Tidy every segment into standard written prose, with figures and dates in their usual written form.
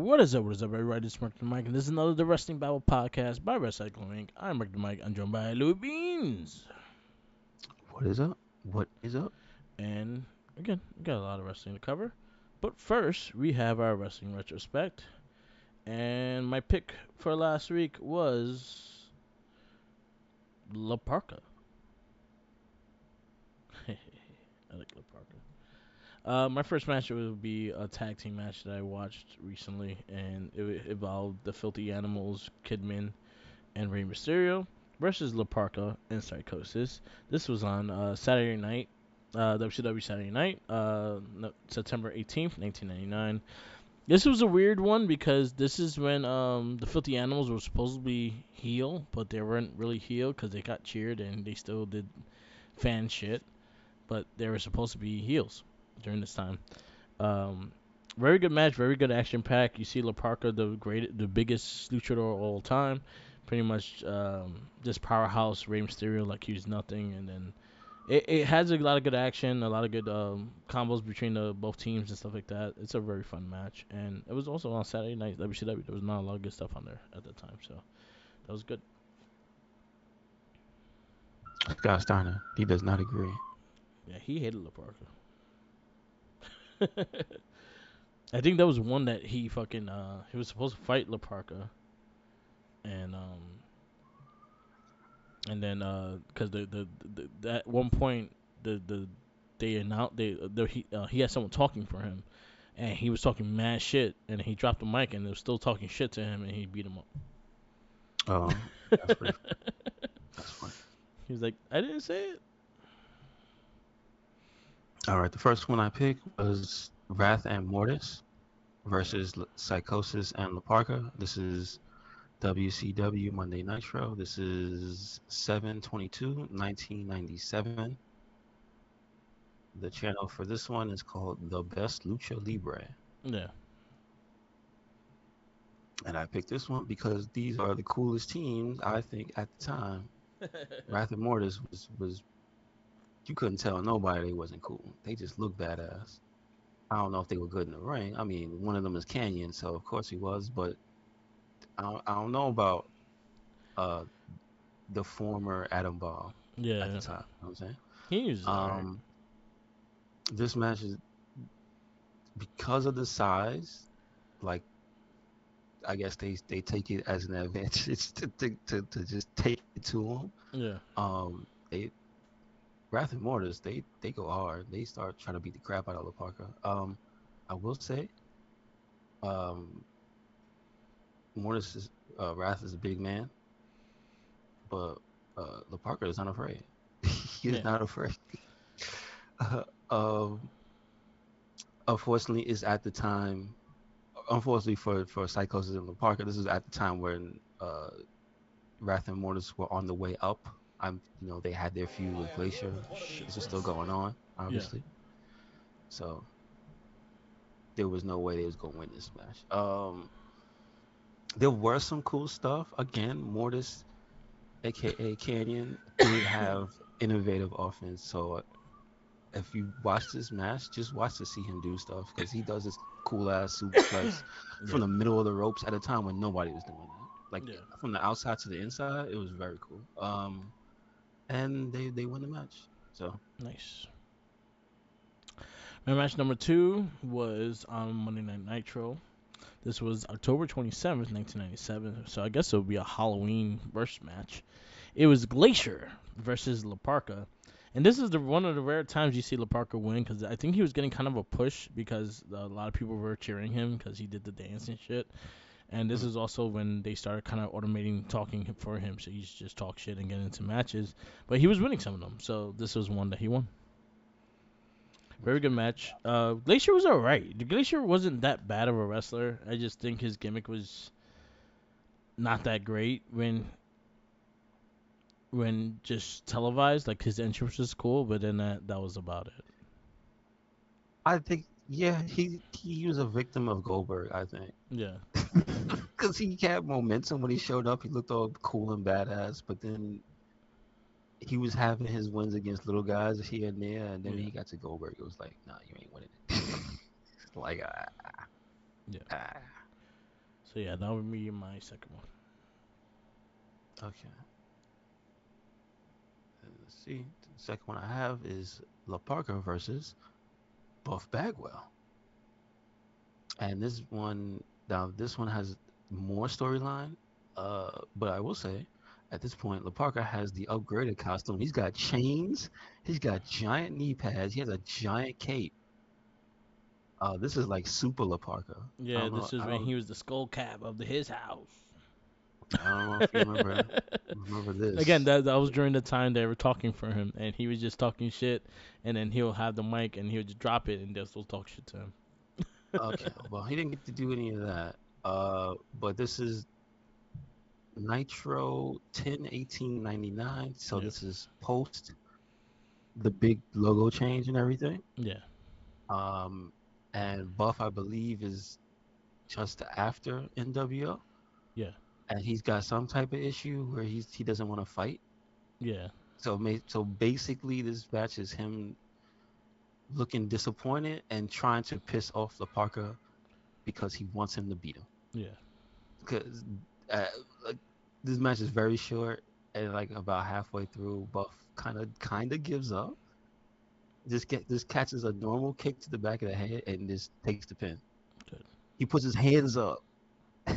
What is up? What is up, everybody? This is Mark the Mike, and this is another The Wrestling Babble podcast by Wrestling Inc. I'm Mark the Mike. I'm joined by Louis Beans. What is up? What is up? And again, we got a lot of wrestling to cover. But first, we have our wrestling retrospect. And my pick for last week was La Parca. I like La Parca. My first match would be a tag team match that I watched recently, and it involved the Filthy Animals, Kidman, and Rey Mysterio versus La Parca and Psychosis. This was on Saturday night, WCW Saturday night, no, September 18th, 1999. This was a weird one because this is when the Filthy Animals were supposed to be heel, but they weren't really heel because they got cheered and they still did fan shit, but they were supposed to be heels during this time. Um, Very good match, very good action pack. You see La Parca, the biggest luchador of all time, pretty much just powerhouse Rey Mysterio like he was nothing, and then it has a lot of good action, a lot of good combos between the both teams and stuff like that. It's a very fun match, and it was also on Saturday night WCW. There was not a lot of good stuff on there at the time, so that was good. Scott Steiner. He does not agree. Yeah, he hated La Parca. I think that was one that he fucking he was supposed to fight La Parca, and and then because the at one point the they announced he had someone talking for him, and he was talking mad shit, and he dropped the mic, and they was still talking shit to him, and he beat him up. That's pretty. That's funny. He was like, I didn't say it. All right, the first one I picked was Wrath and Mortis versus Psychosis and Laparca. This is WCW Monday Nitro. This is 7/22, 1997. The channel for this one is called The Best Lucha Libre. Yeah. And I picked this one because these are the coolest teams, I think, at the time. Wrath and Mortis was you couldn't tell nobody they wasn't cool. They just looked badass. I don't know if they were good in the ring. I mean, one of them is Canyon, so of course he was, but I don't know about uh the former Adam Ball at the Yeah. time. You know what I'm saying? He was alright. Um, this match is because of the size, like I guess they take it as an advantage to just take it to them. Yeah. They Wrath and Mortis, they go hard. They start trying to beat the crap out of La Parca. I will say, um, Mortis is Wrath is a big man, but La Parca is not afraid. He is Yeah. not afraid. um, unfortunately, it's at the time. Unfortunately for Psychosis and La Parca, this is at the time when Wrath and Mortis were on the way up. They had their feud with Glacier. Shit, This was still bro. going on, Yeah. obviously. So there was no way they was gonna win this match. There were some cool stuff. Again, Mortis, aka Canyon, did have innovative offense. So if you watch this match, just watch to see him do stuff because he does this cool ass suplex from Yeah. the middle of the ropes at a time when nobody was doing that. Like Yeah. from the outside to the inside, it was very cool. And they win the match. So Nice. My match number two was on Monday Night Nitro. This was October 27th, 1997. So I guess it would be a Halloween versus match. It was Glacier versus La Parca. And this is one of the rare times you see La Parca win because I think he was getting kind of a push because a lot of people were cheering him because he did the dance and shit. And this mm, is also when they started kind of automating talking for him, so he's just talk shit and get into matches. But he was winning some of them, so this was one that he won. Very good match. Glacier was alright. Glacier wasn't that bad of a wrestler. I just think his gimmick was not that great when just televised. Like his entrance was cool, but then that was about it. I think yeah, he was a victim of Goldberg. I think Yeah, because he had momentum when he showed up. He looked all cool and badass, but then he was having his wins against little guys here and there, and then when yeah, he got to Goldberg, it was like, nah, you ain't winning it. like yeah. ah. So yeah, that would be my second one. Okay. Let's see. The second one I have is La Parker versus Buff Bagwell. And this one has more storyline. But I will say, at this point, La Parker has the upgraded costume. He's got chains. He's got giant knee pads. He has a giant cape. This is like super La Parker. I Yeah, don't know. this is when he was the skull cap of his house. I don't know if you remember Again, this. that was during the time they were talking for him, and he was just talking shit, and then he'll have the mic and he'll just drop it, and they'll still talk shit to him. Okay, well, he didn't get to do any of that. But this is Nitro 10/18/99. So Yeah, this is post the big logo change and everything. yeah, Um, and Buff, I believe, is just after NWO, yeah, and he's got some type of issue where he doesn't want to fight. yeah, So basically, this match is him looking disappointed and trying to piss off the Parker because he wants him to beat him. yeah, Because uh, like, this match is very short, and like about halfway through, Buff kind of gives up. Just catches a normal kick to the back of the head and just takes the pin. good. He puts his hands up,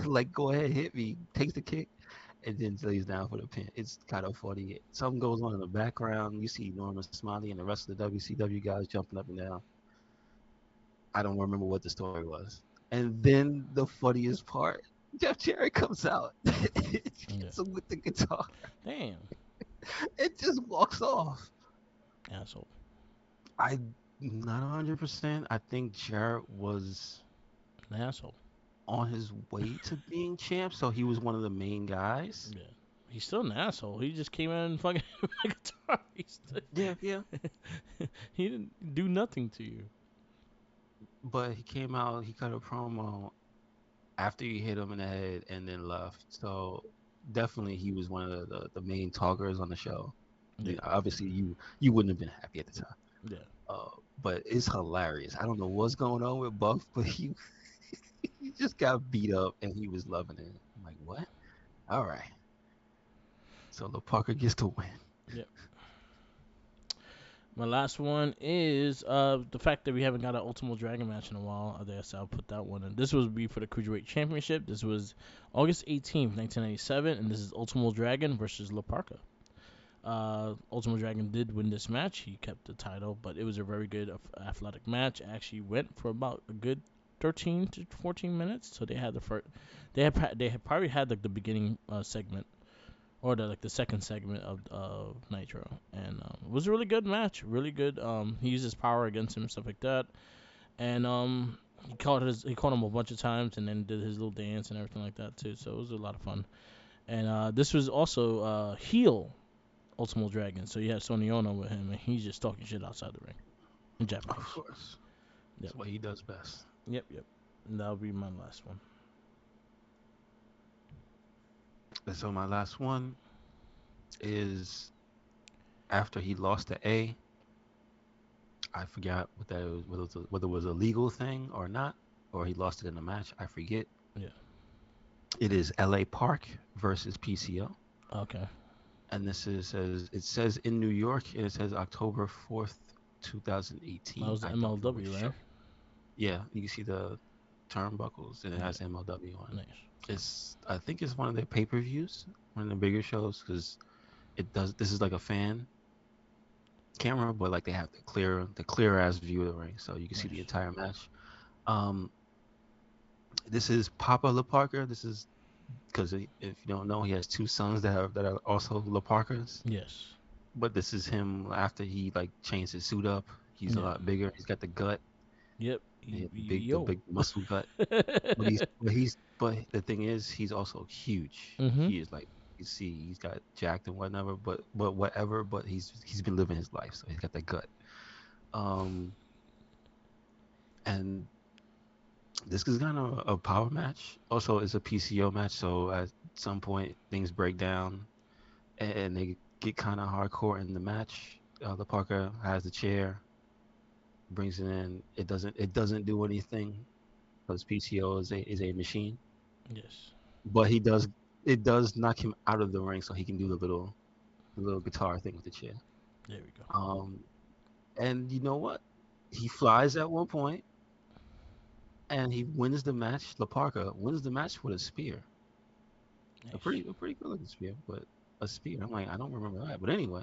like go ahead, hit me. Takes the kick, and then lays down for the pin. It's kind of funny. Something goes on in the background. You see Norman Smiley and the rest of the WCW guys jumping up and down. I don't remember what the story was. And then the funniest part, Jeff Jarrett comes out, Yeah. hits him with the guitar, Damn, and just walks off. asshole. I not 100%. I think Jarrett was An asshole. on his way to being champ, so he was one of the main guys. Yeah. He's still an asshole. He just came out and fucking with a guitar. Yeah, yeah. He didn't do nothing to you. But he came out, he cut a promo after you hit him in the head and then left. So definitely he was one of the main talkers on the show. Yeah, Obviously you wouldn't have been happy at the time. yeah, Uh, but it's hilarious. I don't know what's going on with Buff, but he just got beat up and he was loving it. I'm like, what? All right. So the Parker gets to win. yeah. My last one is the fact that we haven't got an Ultimate Dragon match in a while. I guess I'll put that one in. This was be for the Cruiserweight Championship. This was August 18th, 1997, and this is Ultimate Dragon versus La Parka. Ultimate Dragon did win this match. He kept the title, but it was a very good athletic match. It actually went for about a good 13 to 14 minutes. So they had the first, they had probably had like the beginning segment or the second segment of Nitro, and it was a really good match. Really good. He used his power against him, stuff like that, and he caught him a bunch of times, and then did his little dance and everything like that too. So it was a lot of fun. And this was also heel Ultimate Dragon. So you had Sonny Ono with him, and he's just talking shit outside the ring in Of Japanese. course. Yep, That's what he does best. yep, yep. And that'll be my last one. And so my last one is after he lost to A. I forgot what that was, whether it was a legal thing or not, or he lost it in the match. I forget. Yeah. It is L.A. Park versus PCO, Okay. and says it says in New York, and it says October 4th, That 2018. was the I don't know which MLW, show. right? Yeah, you can see the turnbuckles, and it Yeah. has MLW on it. Nice. I think it's one of their pay-per-views, one of the bigger shows, because it does. This is like a fan camera, but like they have the clear ass view of the ring, so you can see the Nice. entire match. Um, this is Papa LaParker. This is because if you don't know, he has two sons that are also LaParkers. Yes. But this is him after he like changed his suit up. He's a Yeah. lot bigger. He's got the gut, Yep. the Yo. big muscle gut. But the thing is, he's also huge. Mhm. He is like you see, he's got jacked and whatever. But whatever. But he's been living his life, so he's got that gut. Um, and this is kind of a power match. Also, it's a PCO match, so at some point things break down and they get kind of hardcore in the match. The Parker has the chair, brings it in. It doesn't do anything because PCO is a machine. Yes. but it does knock him out of the ring so he can do the little guitar thing with the chair. There we go. Um, and you know what? He flies at one point and he wins the match. La Parka wins the match with a spear, Nice. a pretty good looking spear, but a spear. I'm like, I don't remember that, but anyway,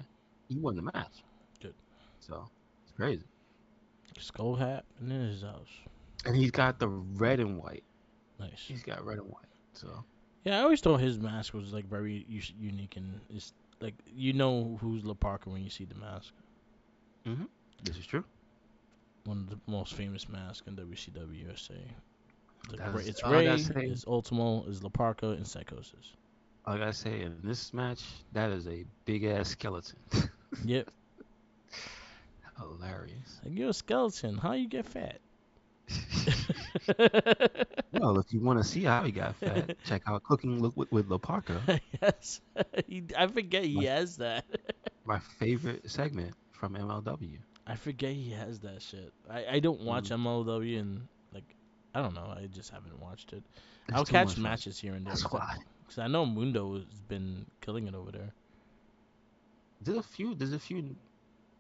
he won the match, Good. so it's crazy. Skull hat and in his house. And he's got the red and white. Nice. He's got red and white. So Yeah, I always thought his mask was like very unique and it's like you know who's La Parker when you see the mask. hmm this is true. One of the most famous masks in WCW USA. That's It's all I gotta Ray, say. it's Ultimo, it's La Parka, and Psychosis. All I gotta say in this match, that is a big ass skeleton. Yep. Hilarious. Like you're a skeleton. How you get fat? Well, if you want to see how he got fat, check out Cooking with La Parka, Yes. I forget he my has that. my favorite segment from MLW. I forget he has that shit. I don't watch Mm, MLW and like I don't know. I just haven't watched it. it's I'll too catch much fun. matches here and there That's why. because I know Mundo has been killing it over there. There's a few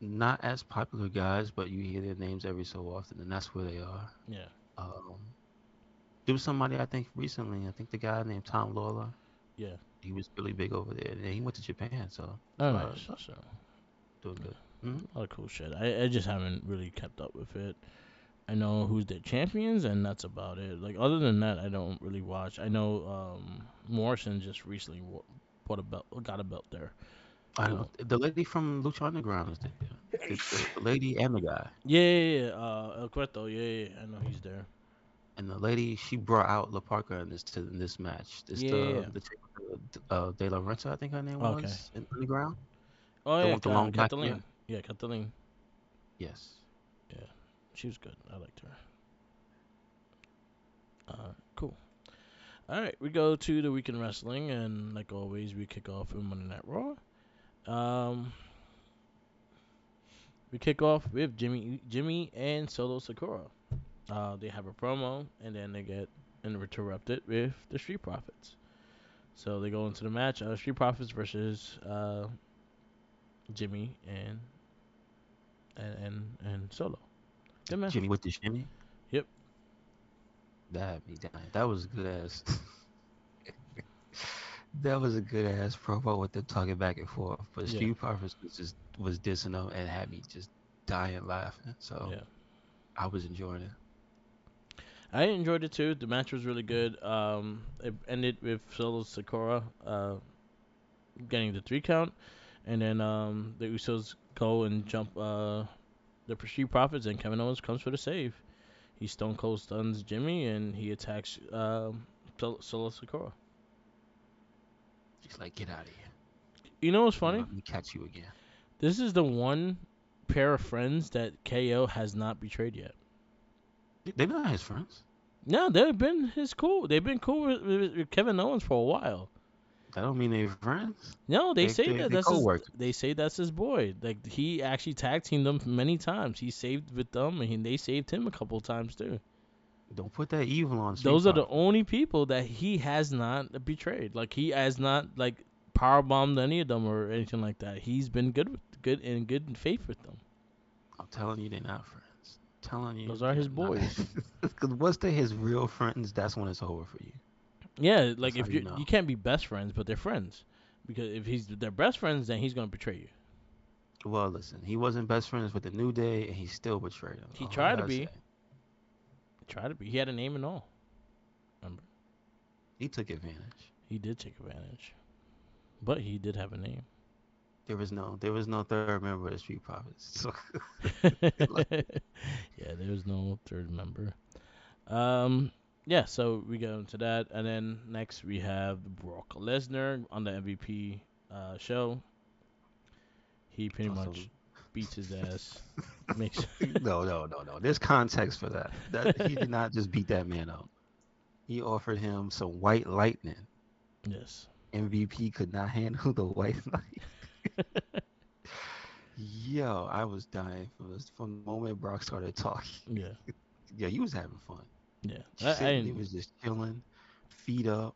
not as popular guys, but you hear their names every so often, and that's where they are. Yeah. Um, there was somebody I think recently. I think the guy named Tom Lawler. Yeah. He was really big over there, and he went to Japan, so Oh, nice. So doing yeah, good. Hmm a lot of cool shit. I just haven't really kept up with it. I know who's their champions, and that's about it. Like other than that, I don't really watch. I know Morrison just recently put a belt, got a belt there. I know Uh, the lady from Lucha Underground is there. The lady and the guy. yeah. El Cueto. Yeah. I know he's there. And the lady, she brought out La Parka in this match. It's Yeah. the chick with De La Renta, I think her name Okay. was, in Underground. Oh The yeah, one with the long black hair. Cataline. Yeah, Cataline. Yes. Yeah, she was good. I liked her. Cool. All right, we go to the weekend wrestling, and like always, we kick off with Monday Night Raw. Um, we kick off with Jimmy and Solo Sakura. They have a promo, and then they get interrupted with the Street Profits. So they go into the match. Street Profits versus Jimmy and Solo. Good match. Jimmy with the shimmy. Yep. That had me dying. That was a good ass. That was a good ass promo with them talking back and forth. But Yeah. Street Profits was dissing them and had me just dying laughing. So Yeah. I was enjoying it. I enjoyed it too. The match was really good. It ended with Solo Sakura getting the 3 count, and then the Usos go and jump the Street Profits, and Kevin Owens comes for the save. He Stone Cold stuns Jimmy, and he attacks Solo Sakura. Just like, get out of here. You know what's Don't funny? let me catch you again. This is the one pair of friends that KO has not betrayed yet. They're not his friends. No, they've been his cool. They've been cool with Kevin Owens for a while. That don't mean they're friends. No, they say that They that's his. co-workers. They say that's his boy. Like he actually tag teamed them many times. He saved with them, and they saved him a couple times too. Don't put that evil on Street Those are the Profits. only people that he has not betrayed. Like he has not like power bombed any of them or anything like that. He's been good in faith with them. I'm telling you, they're not friends. I'm telling you, Those are they're his not. boys. Because once they're his real friends, that's when it's over for you. Yeah, That's like how if you you know. can't be best friends, but they're friends. Because if he's their best friends, then he's gonna betray you. Well, listen, he wasn't best friends with the New Day, and he still betrayed him. He All I tried to gotta say, be. Tried to be. He had a name and all. Remember? he took advantage. He did take advantage. But he did have a name. There was no third member of the Street Profits. So, like, Yeah, there's no third member. Um, yeah, so we go into that, and then next we have Brock Lesnar on the MVP show. He pretty awesome. much beats his ass. Makes No. There's context for that. That he did not just beat that man up. He offered him some white lightning. yes, MVP could not handle the white light. Yo, I was dying from the moment Brock started talking. yeah, Yeah, he was having fun. yeah. I Sitting, he didn't- was just chilling. feet up.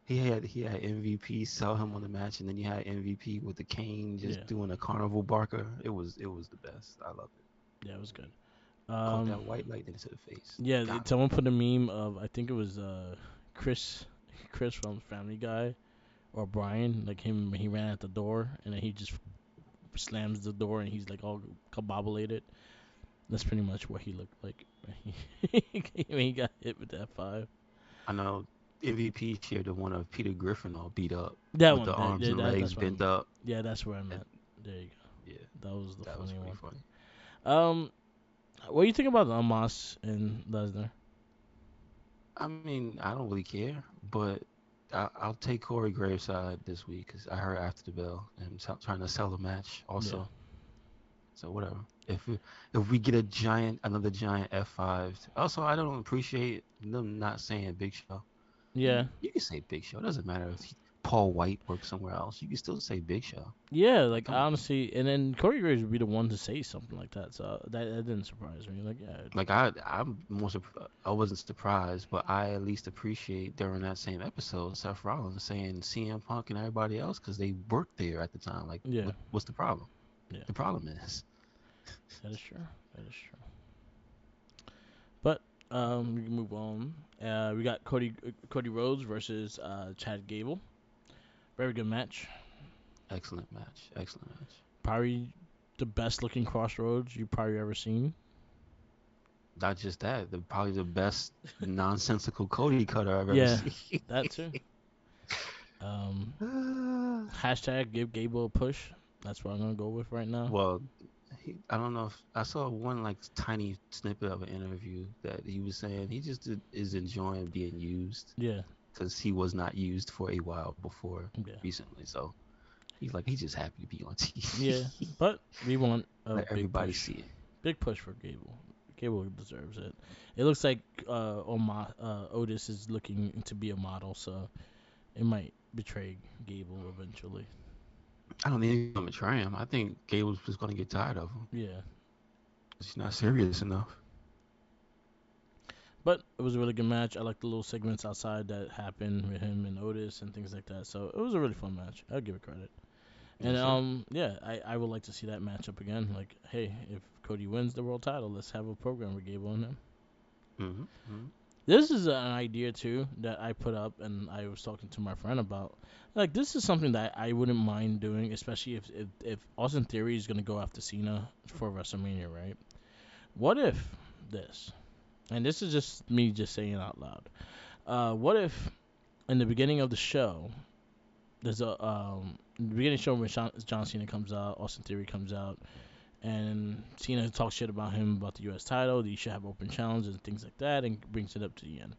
He had MVP sell him on the match, and then you had MVP with the cane just Yeah, doing a carnival barker. It was the best. I loved it. yeah, it was good. Caught Um, that white lightning to the face. yeah, Got him. someone put a meme of I think it was Chris, Chris from Family Guy or Brian, like him. He ran at the door and then he just slams the door and he's like all combobulated. That's pretty much what he looked like when he got hit with that five. I know MVP shared the one of Peter Griffin all beat up That with one, the arms and legs that's what I bent meant. up. Yeah, that's where I And meant. There you yeah, go. That was the that was funny pretty one. funny. Um, what do you think about Amos and Lesnar? I mean, I don't really care, but I'll take Corey Graves' side this week because I heard after the bell and trying to sell the match Yeah, also. So whatever. If we get another giant F5, also I don't appreciate them not saying Big Show. yeah, You can say Big Show. It doesn't matter if Paul White works somewhere else. You can still say Big Show. yeah. Like Like come on. honestly, and then Corey Graves would be the one to say something like that. So that didn't surprise me. Like yeah, Like I wasn't surprised, but I at least appreciate during that same episode Seth Rollins saying CM Punk and everybody else because they worked there at the time. Like yeah, what's the problem? yeah. The problem is That is true. That is true. But we can move on. We got Cody Rhodes versus Chad Gable. Very good match. excellent match. Excellent match. Probably the best looking Crossroads you probably ever seen. Not just that, probably the best nonsensical Cody cutter I've ever Yeah, seen. that too. Um, Uh, hashtag give Gable a push. That's what I'm gonna go with right now. well, I don't know if I saw one like tiny snippet of an interview that he was saying he just is enjoying being used Yeah, because he was not used for a while before yeah, recently. So he's just happy to be on yeah. TV. But we want a Let big everybody push. see it. Big push for Gable. Gable deserves it. It looks like Otis is looking to be a model, so it might betray Gable eventually. I don't think he's gonna try him. I think Gable's just gonna get tired of him. Yeah. He's not serious enough. But it was a really good match. I like the little segments outside that happened with him and Otis and things like that. So it was a really fun match. I'll give it credit. And Yes, sir. yeah, I would like to see that matchup again. Like, hey, if Cody wins the world title, let's have a program with Gable and him. Mm-hmm. This is an idea too that I put up and I was talking to my friend about. Like, this is something that I wouldn't mind doing, especially if Austin Theory is gonna go after Cena for WrestleMania, right? What if this? And this is just me just saying it out loud. What if in the beginning of the show, there's a in the beginning of the show when John Cena comes out, Austin Theory comes out, and Cena talks shit about him about the U.S. title. That he should have open challenges and things like that, and brings it up to the end.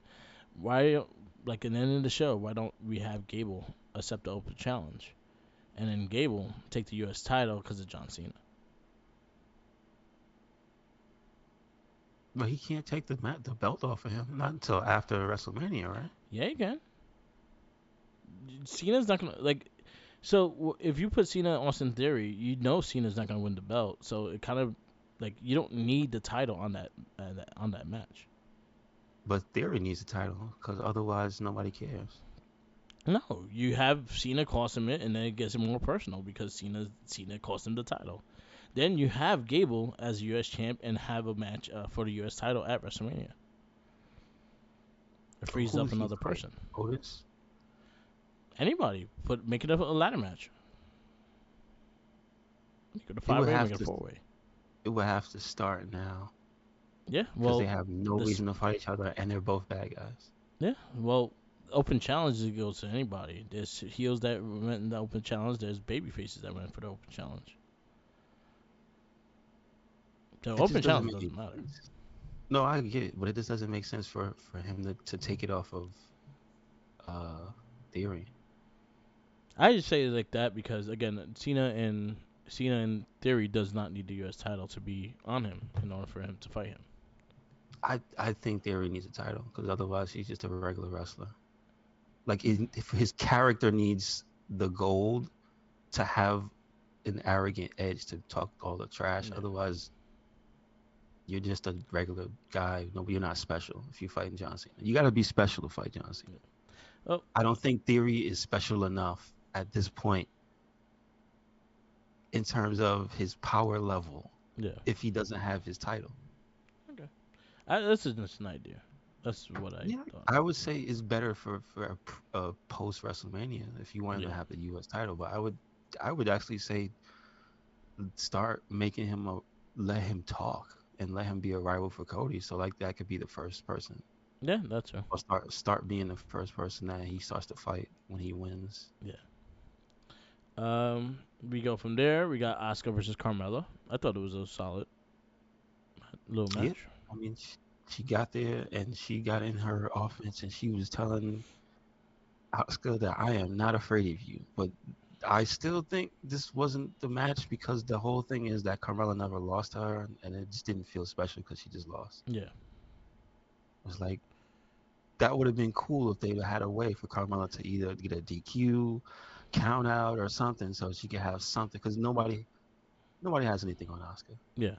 Why, like in the end of the show, why don't we have Gable accept the open challenge, and then Gable take the U.S. title because of John Cena? But he can't take the belt off of him not until after WrestleMania, right? Yeah, you can. Cena's not gonna like. So if you put Cena in Austin Theory, you know Cena's not gonna win the belt. So it kind of like you don't need the title on that match. But Theory needs the title because otherwise nobody cares. No, you have Cena cost him it, and then it gets more personal because Cena cost him the title. Then you have Gable as U.S. champ and have a match for the U.S. title at WrestleMania. It frees up Who's he another fighting? person. Otis? Anybody, make it a ladder match. Make it a It five would way, have make it a to 4 way. it would have to start now Yeah, because they well, have no this reason to fight each other and they're both bad guys. yeah, well, open challenges goes to anybody. There's heels that went in the open challenge. There's baby faces that went for the open challenge. The It open just doesn't challenge make any doesn't matter. sense. No, I get it, but it just doesn't make sense for him to take it off of uh Theory. I just say it like that because again, Cena in theory does not need the U.S. title to be on him in order for him to fight him. I think Theory needs a title because otherwise he's just a regular wrestler. Like if his character needs the gold to have an arrogant edge to talk all the trash. Yeah, Otherwise, you're just a regular guy. No, you're not special if you fighting John Cena. You got to be special to fight John Cena. Oh, I don't think Theory is special enough at this point in terms of his power level yeah. if he doesn't have his title. Okay. This is just an idea. That's what I Yeah, thought. I would say it's better for a post WrestleMania if you want him to Yeah. have the U.S. title. But I would actually say start making him let him talk and let him be a rival for Cody. So like that could be the first person, Yeah, that's true. or start being the first person that he starts to fight when he wins. Yeah. We go from there. We got Oscar versus Carmella. I thought it was a solid little Yeah, match. I mean she got there and she got in her offense and she was telling Asuka that I am not afraid of you, but I still think this wasn't the match because the whole thing is that Carmella never lost to her, and it just didn't feel special because she just lost. Yeah. It was like that would have been cool if they had a way for Carmella to either get a DQ, count out, or something, so she could have something. Because nobody has anything on Asuka. Yeah.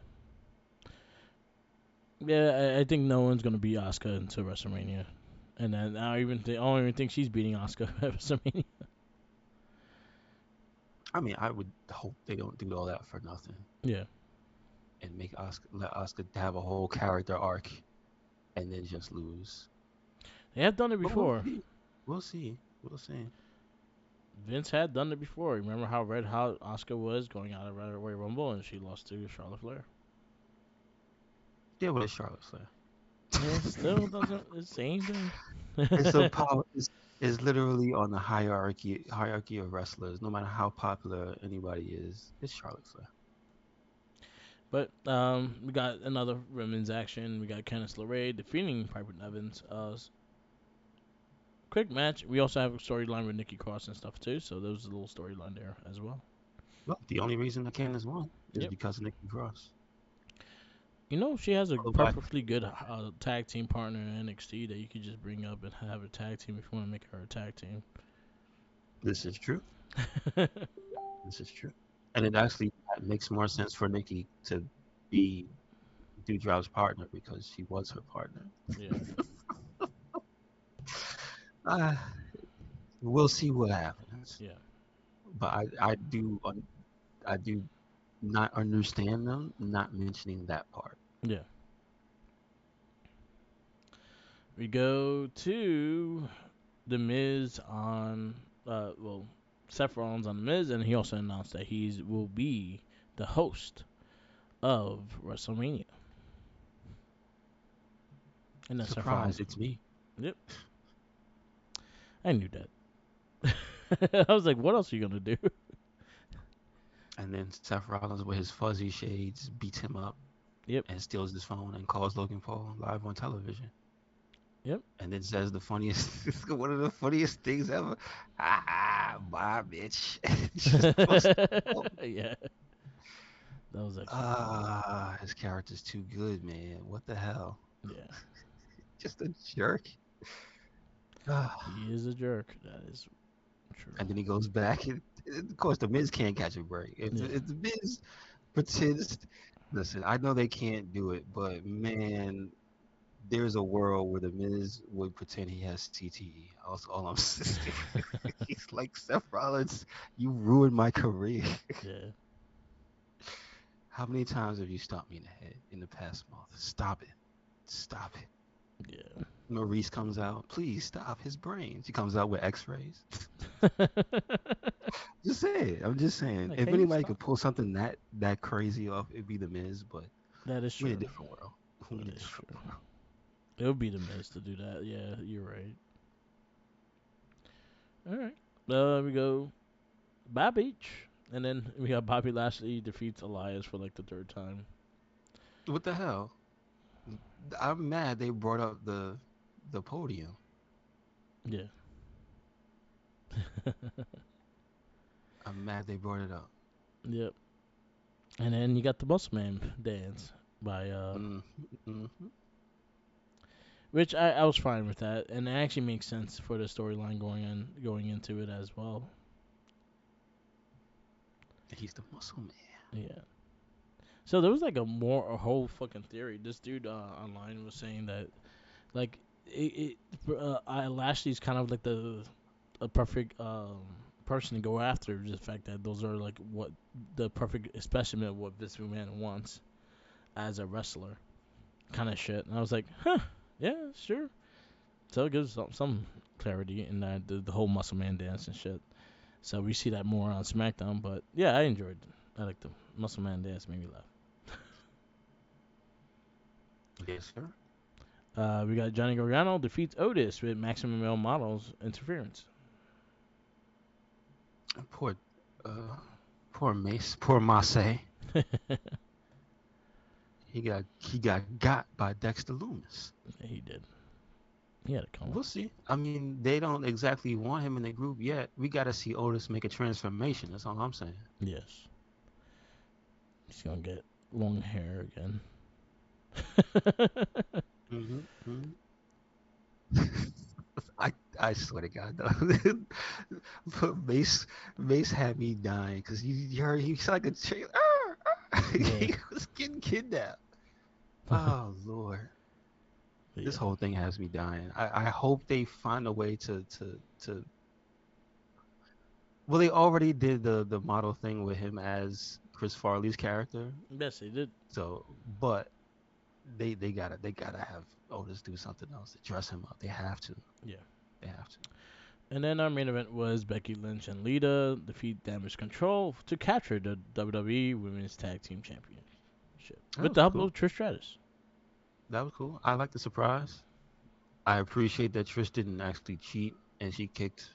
Yeah, I think no one's gonna beat Oscar until WrestleMania, and then I don't even think she's beating Oscar at WrestleMania. I mean, I would hope they don't do all that for nothing Yeah, and let Asuka have a whole character arc and then just lose. they have done it But we'll before. see. We'll see. We'll see. Vince had done it before. Remember how red hot Oscar was going out of Royal Rumble, and she lost to Charlotte Flair. Yeah, but it's Charlotte Flair. Yeah, still doesn't. It's the same thing. It's a power. It's literally on the hierarchy of wrestlers. No matter how popular anybody is, it's Charlotte Flair. But we got another women's action. We got Candice LeRae defeating Piper Nevins. Quick match. We also have a storyline with Nikki Cross and stuff too. So there was a little storyline there as well. Well, the only reason the Candice won is Yep. because of Nikki Cross. You know, she has a Otherwise, perfectly good tag team partner in NXT that you could just bring up and have a tag team if you want to make her a tag team. this is true. This is true. And it actually makes more sense for Nikki to be Doudrop's partner because she was her partner. Yeah, Uh, we'll see what happens. yeah, But I do not understand them not mentioning that part. yeah. We go to the Miz on well, Seth Rollins on the Miz, and he also announced that he will be the host of WrestleMania, and that's Seth Rollins. Surprise, it's me. Yep, I knew that. I was like, what else are you gonna do? And then Seth Rollins with his fuzzy shades beats him up Yep, and steals his phone and calls Logan Paul live on television. yep. And then says the funniest, one of the funniest things ever. Ah, bye, bitch. Just busts up. Yeah, that was actually funny. Ah, his character's too good, man. What the hell? Yeah, Just a jerk. Ah. he is a jerk. That is true. And then he goes back, and of course, the Miz can't catch a break. Yeah, If the Miz pretends, listen, I know they can't do it, but man, there's a world where the Miz would pretend he has CTE. All I'm saying. He's like, Seth Rollins, you ruined my career. yeah, How many times have you stopped me in the head in the past month? Stop it. Stop it. yeah. Maurice comes out. Please stop his brain. She comes out with x-rays. Just saying. I'm just saying. Like, If can you anybody stop? could pull something that crazy off, it'd be the Miz, but That is we're in a true. different world. We're in a That is different true. world. It would be the Miz to do that. Yeah, you're right. All right. We go Bob Beach, and then we got Bobby Lashley defeats Elias for like the third time. What the hell? I'm mad they brought up the podium. Yeah. I'm mad they brought it up. Yep. And then you got the Busman dance by Mm-hmm. which I was fine with that, and it actually makes sense for the storyline going into it as well. He's the muscle man. Yeah. So there was like a whole fucking theory. This dude online was saying that like Lashley's kind of like the a perfect person to go after. Just the fact that those are like what the perfect specimen of what Vince McMahon wants as a wrestler, kind of shit. And I was like, huh, yeah, sure. So it gives some clarity in that the whole Muscle Man dance and shit. So we see that more on SmackDown. But yeah, I enjoyed it. I like the Muscle Man dance, made me laugh. Yes, sir. We got Johnny Gargano defeats Otis with Maximum Male Models interference. Poor, uh, poor Mace, poor Mace. He got by Dexter Loomis. He did. He had it coming. We'll see. I mean, they don't exactly want him in the group yet. We got to see Otis make a transformation. That's all I'm saying. Yes. He's gonna get long hair again. Hmm. Hmm. I swear to God, though. But Mace had me dying because you heard he's like a chick. Yeah. He was getting kidnapped. Oh Lord, this Yeah. whole thing has me dying. I hope they find a way to. Well, they already did the model thing with him as Chris Farley's character. Yes, he did. So, but they gotta have Otis do something else to dress him up. They have to. Yeah. They have to. And then our main event was Becky Lynch and Lita defeat Damage Control to capture the WWE Women's Tag Team Championship That with was the help cool. of Trish Stratus. That was cool. I like the surprise. I appreciate that Trish didn't actually cheat and she kicked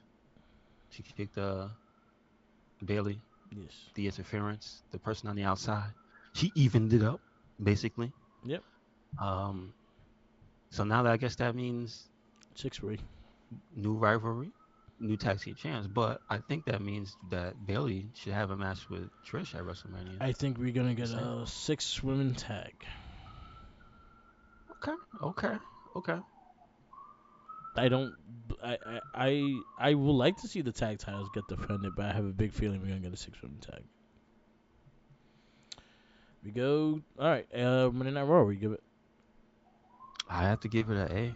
Bailey, Yes. the interference, the person on the outside. She evened it up, basically. Yep. Um, so now that I guess that means 6-3. new rivalry, new tag team champs. But I think that means that Bailey should have a match with Trish at WrestleMania. I think we're gonna get Just saying. a 6 women tag. Okay, okay, okay. I don't. I would like to see the tag titles get defended, but I have a big feeling we're gonna get a 6 women tag. We go. All right. Monday Night Raw. We give it. I have to give it an A.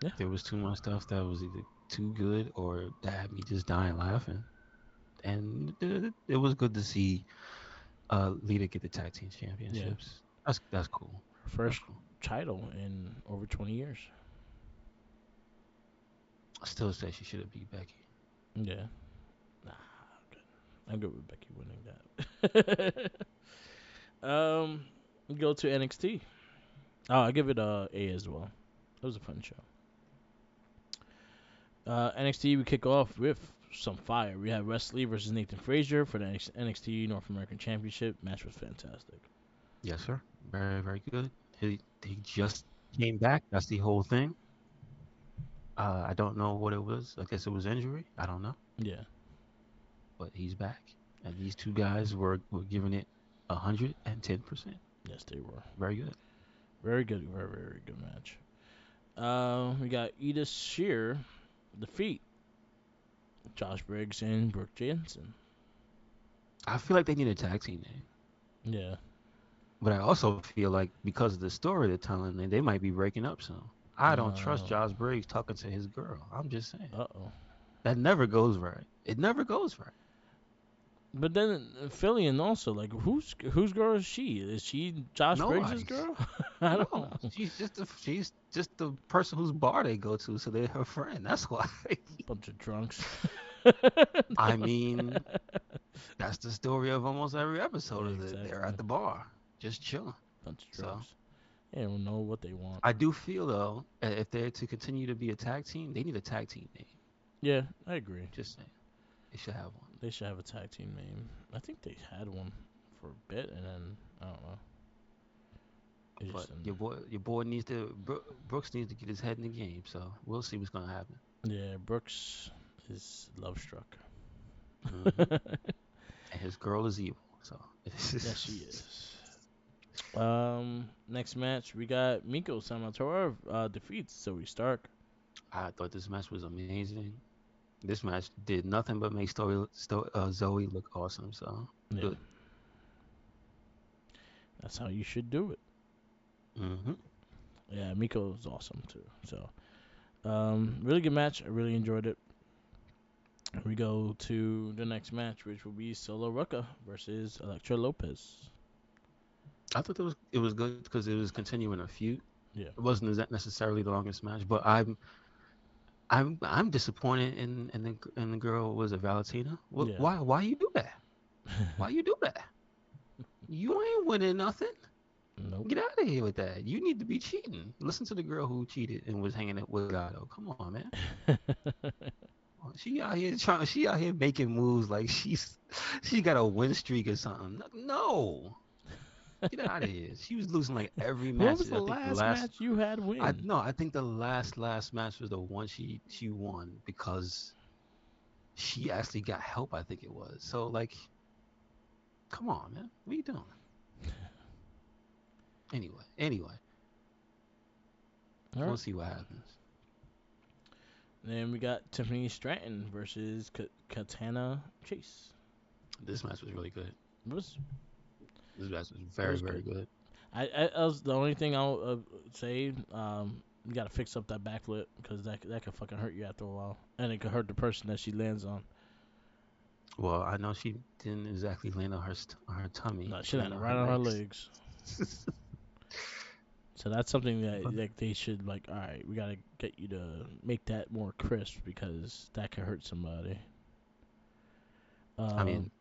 Yeah. There was too much stuff that was either too good or that had me just dying laughing. And it was good to see Lita get the tag team Yeah. championships. That's cool. That's First cool. title in over 20 years. I still say she should have beat Becky. Yeah. Nah. Good. I'm good with Becky winning that. We go to NXT. Oh, I give it a A as well. It was a fun show. NXT, we kick off with some fire. We have Wesley versus Nathan Frazier for the NXT North American Championship. Match was fantastic. Yes, sir. Very, very good. He just came back. That's the whole thing. I don't know what it was. I guess it was injury. I don't know. Yeah. But he's back. And these two guys were giving it 110%. Yes, they were. Very good. Very good. Very, very good match. We got Edith Shear defeat Josh Briggs and Brooke Jensen. I feel like they need a tag team name. Yeah. But I also feel like because of the story they're telling, they might be breaking up soon. I don't trust Uh Josh Briggs talking to his girl. I'm just saying. oh. That never goes right. It never goes right. But then Philly and also like whose girl is she? Is she Josh Briggs' Nobody's. girl? I don't No, know. she's just the person whose bar they go to, so they're her friend. That's why. Bunch of drunks. I mean, that's the story of almost every episode. Yeah, Is that they're exactly. at the bar, just chilling. Bunch of So drunks. They don't know what they want. I do feel though, if they're to continue to be a tag team, they need a tag team name. Yeah, I agree. Just saying, they should have one. They should have a tag team name. I think they had one for a bit, and then I don't know. It But just didn't. your boy needs to Brooks needs to get his head in the game. So we'll see what's gonna happen. Yeah, Brooks is love struck. Hmm. And his girl is evil. So Yes, she is. Next match we got Miko Samatora defeats Zoe Stark. I thought this match was amazing. This match did nothing but make Zoe look awesome. So Yeah, good. that's how you should do it. Hmm. Yeah, Miko is awesome too. So Really good match. I really enjoyed it. We go to the next match, which will be Solo Rucka versus Electra Lopez. I thought it was good because it was continuing a feud. Yeah. It wasn't necessarily the longest match, but I'm disappointed in the girl. Was it Valentina? Yeah. Why you do that? Why you do that? You ain't winning nothing. Nope. Get out of here with that. You need to be cheating. Listen to the girl who cheated and was hanging out with Gato. Come on, man. She out here trying. She out here making moves like she got a win streak or something. No, get out of here. She was losing like every What match. was the I think the last last. match you had I win? no. I think the last match was the one she won because she actually got help. I think it was. So like, come on, man. What are you doing? Anyway, All we'll right. see what happens. Then we got Tiffany Stratton versus Katana Chase. This match was really good. It was This match was it very was very good. good. I was the only thing I'll say. You gotta fix up that backflip because that could fucking hurt you after a while, and it could hurt the person that she lands on. Well, I know she didn't exactly land on her tummy. No, She she landed landed on her right on her legs. legs. So that's something that But, like they should like. All right, we gotta get you to make that more crisp because that could hurt somebody. I Um, mean,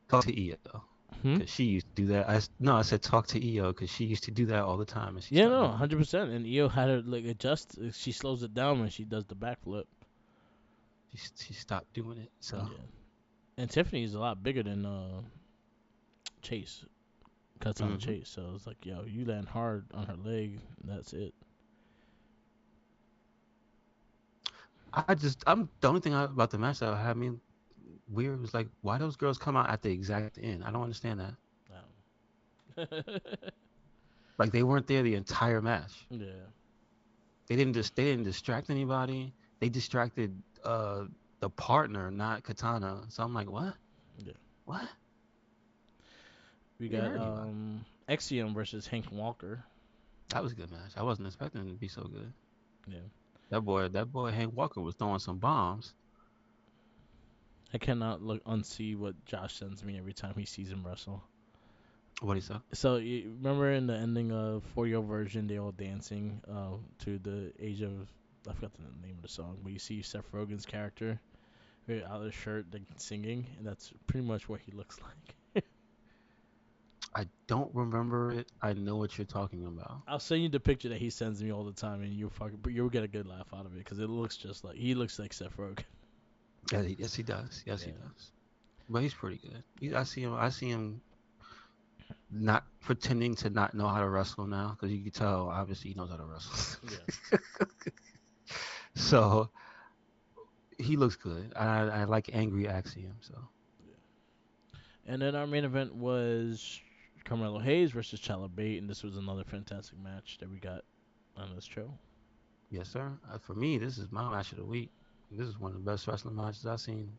talk to Io hmm? because she used to do that. No, I said talk to Io because she used to do that all the time, and she Yeah, stopped no, doing it. 100%. And Io had her like adjust. She slows it down when she does the backflip. She stopped doing it. So Yeah, and Tiffany's a lot bigger than Chase. Cuts on the hmm chase. So it's like, yo, you land hard on her leg. That's it. I'm the only thing about the match that had me weird was like why those girls come out at the exact end. I don't understand that. Like they weren't there the entire match. Yeah, They didn't distract anybody. They distracted the partner, not Katana. So I'm like, what? yeah. What? We They didn't got hurt anybody. Exium versus Hank Walker. That was a good match. I wasn't expecting it to be so good. Yeah, That boy Hank Walker was throwing some bombs. I cannot look unsee what Josh sends me every time he sees him wrestle. What he said? So you remember in the ending of For Your Version, they all dancing to the age of I forgot the name of the song, but you see Seth Rogen's character out of his shirt, like singing, and that's pretty much what he looks like. I don't remember it. I know what you're talking about. I'll send you the picture that he sends me all the time, and you'll get a good laugh out of it because it looks just like he looks like Seth Rogen. Yes, he does. Yes, he Yeah, does. But he's pretty good. I see him. I see him not pretending to not know how to wrestle now because you can tell obviously he knows how to wrestle. yeah, So he looks good. I like angry Axiom. So yeah. And then our main event was Carmelo Hayes versus Chala Bate, and this was another fantastic match that we got on this show. yes, sir. For me, this is my match of the week. This is one of the best wrestling matches I've seen.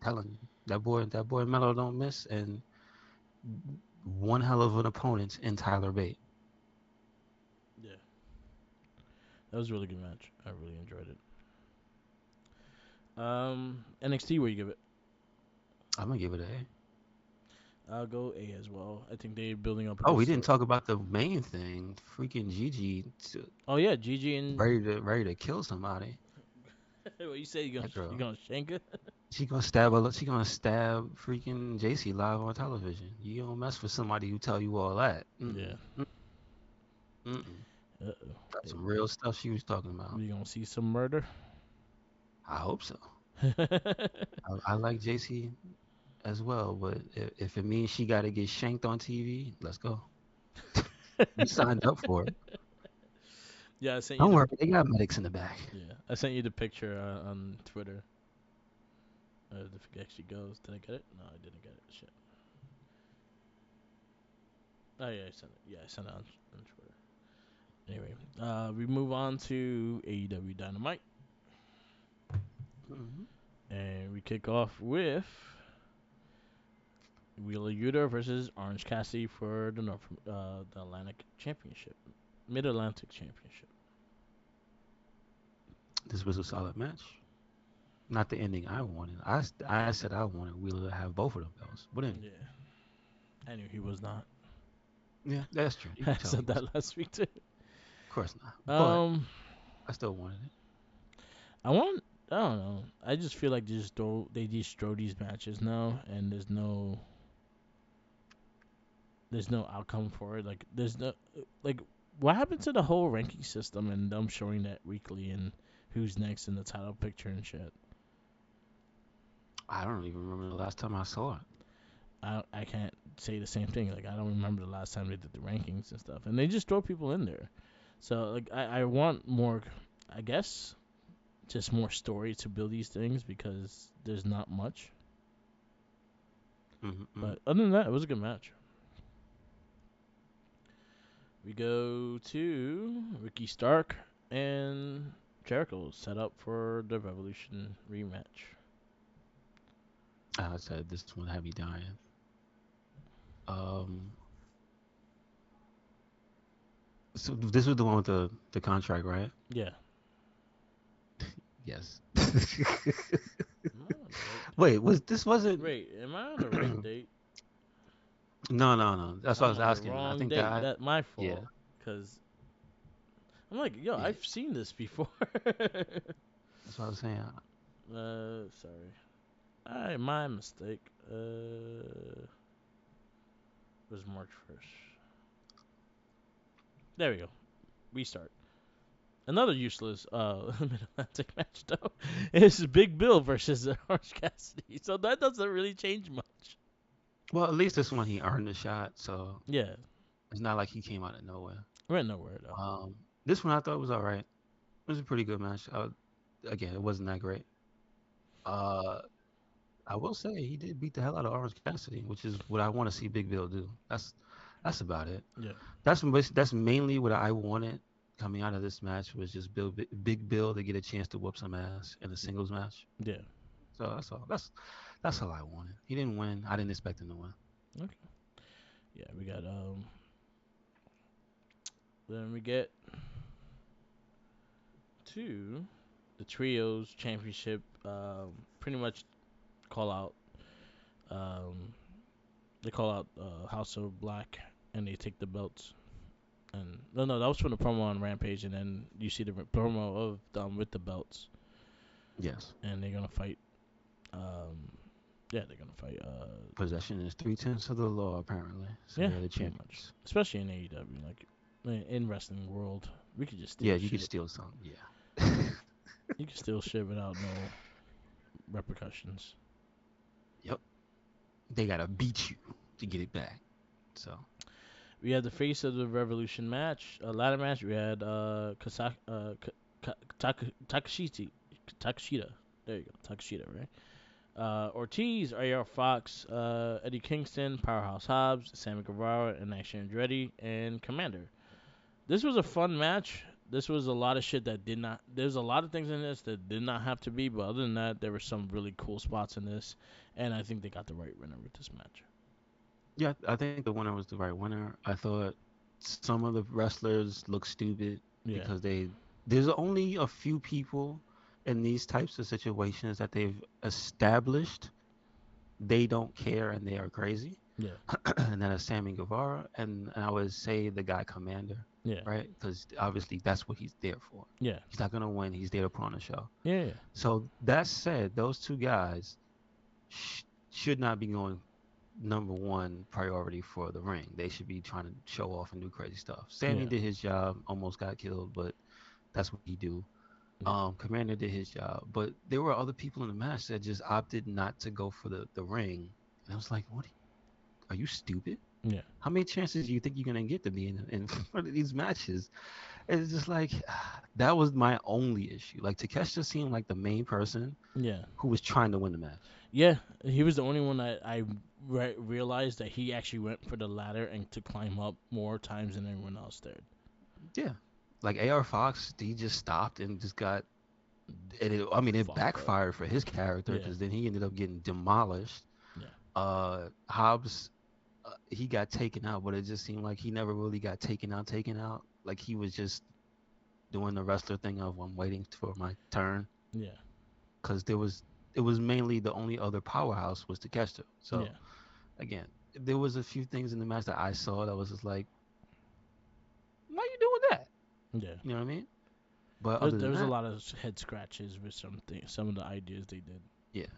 Telling you, that boy Melo don't miss, and one hell of an opponent in Tyler Bate. Yeah, that was a really good match. I really enjoyed it. NXT, where you give it? I'm gonna give it a. I'll go A as well. I think they're building up a Oh, good we didn't story. talk about the main thing. Freaking Gigi, Oh yeah, Gigi and ready to kill somebody. what you say? That You girl. gonna shank her? She gonna stab freaking JC live on television. You don't mess with somebody who tell you all that. Yeah. Mm-mm. Uh That's oh. some real stuff she was talking about. We gonna see some murder. I hope so. I like JC as well, but if it means she got to get shanked on TV, let's go. You signed up for it. Yeah, I sent you Don't the worry, they got medics in the back. yeah. I sent you the picture on Twitter. If it actually goes, did I get it? No, I didn't get it. Shit. Oh yeah, I sent it. Yeah, I sent it on Twitter. Anyway, we move on to AEW Dynamite, hmm and we kick off with Wheeler Yuta versus Orange Cassidy for the Atlantic Championship, Mid Atlantic Championship. This was a solid match. Not the ending I wanted. I said I wanted Wheeler to have both of them belts. But anyway, Yeah, I knew he was not. yeah, that's true. You I could tell he said wasn't. that last week too. Of course not. But Um, I still wanted it. I want. I don't know. I just feel like they just throw these matches now, and there's no outcome for it. Like there's no like what happened to the whole ranking system and them showing that weekly and who's next in the title picture and shit. I don't even remember the last time I saw it. I can't say the same thing. Like I don't remember the last time they did the rankings and stuff, and they just throw people in there. So like I want more. I guess just more story to build these things because there's not much. Mm-hmm. But other than that, it was a good match. We go to Ricky Stark and Jericho set up for the Revolution rematch. I said this one had me dying. Um, so this was the one with the contract, right? Yeah. Yes. Am I on the right Wait, date? was this wasn't? Wait, am I on the right date? No, no, no. That's what I I'm was on the asking. I wrong think date. that That's my yeah, fault. Cause I'm like, yo, yeah. I've seen this before. That's what I was saying. Sorry. My mistake. Was March 1st. There we go. Restart. Another useless Mid-Atlantic match though is Big Bill versus Orange Cassidy. So that doesn't really change much. Well, at least this one he earned a shot, so Yeah, it's not like he came out of nowhere. went nowhere though. This one I thought was all right. It was a pretty good match. Again, it wasn't that great. Uh, I will say he did beat the hell out of Orange Cassidy, which is what I want to see Big Bill do. That's about it. Yeah, That's mainly what I wanted coming out of this match was just Big Bill to get a chance to whoop some ass in a singles match. yeah. So that's all. That's all I wanted. He didn't win. I didn't expect him to win. Okay. Yeah, we got Then we get to the trios championship. Pretty much call out. Um, they call out House of Black and they take the belts. And no, that was from the promo on Rampage, and then you see the promo of them with the belts, Yes. and they're gonna fight. Um, yeah, they're gonna fight. Possession is 3/10 of the law, apparently. So Yeah, they're the pretty much. champions. Especially in AEW, like in wrestling world, we could just Yeah, steal you could shit. steal some. Yeah. You can steal shit without no repercussions. Yep. They gotta beat you to get it back. So We had the face of the Revolution match, a ladder match. We had Takashita. There you go, Takashita, right? Ortiz, AR Fox, Eddie Kingston, Powerhouse Hobbs, Sammy Guevara, and Action Andretti, and Commander. This was a fun match. This was a lot of shit that did not. There's a lot of things in this that did not have to be, but other than that, there were some really cool spots in this, and I think they got the right winner with this match. yeah, I think the winner was the right winner. I thought some of the wrestlers look stupid Yeah, because there's only a few people in these types of situations that they've established they don't care and they are crazy. yeah, And then a Sammy Guevara, and I would say the guy Commander, yeah, right? Because obviously that's what he's there for. yeah, He's not gonna win. He's there to put on a show. yeah, yeah, So that said, those two guys should not be going number one priority for the ring. They should be trying to show off and do crazy stuff. Sammy yeah, did his job, almost got killed, but that's what he do. yeah, Commander did his job, but there were other people in the match that just opted not to go for the ring, and I was like, "What? Are you stupid? yeah, How many chances do you think you're gonna get to be in one of these matches?" And it's just like that was my only issue. Like Takeshita seemed like the main person yeah. who was trying to win the match. Yeah, he was the only one that I realized that he actually went for the ladder and to climb up more times than everyone else did. Yeah, like AR Fox, he just stopped and just got. And I mean, it Fucked up. backfired for his character Yeah, because then he ended up getting demolished. yeah, Hobbs, he got taken out, but it just seemed like he never really got taken out. Taken out, like he was just doing the wrestler thing of I'm waiting for my turn, Yeah. because it was mainly the only other powerhouse was Takeshita. So Yeah. again, there was a few things in the match that I saw that was just like, why you doing that? Yeah. You know what I mean? But There, other there than was a that, lot of head scratches with some of the ideas they did. yeah, yes,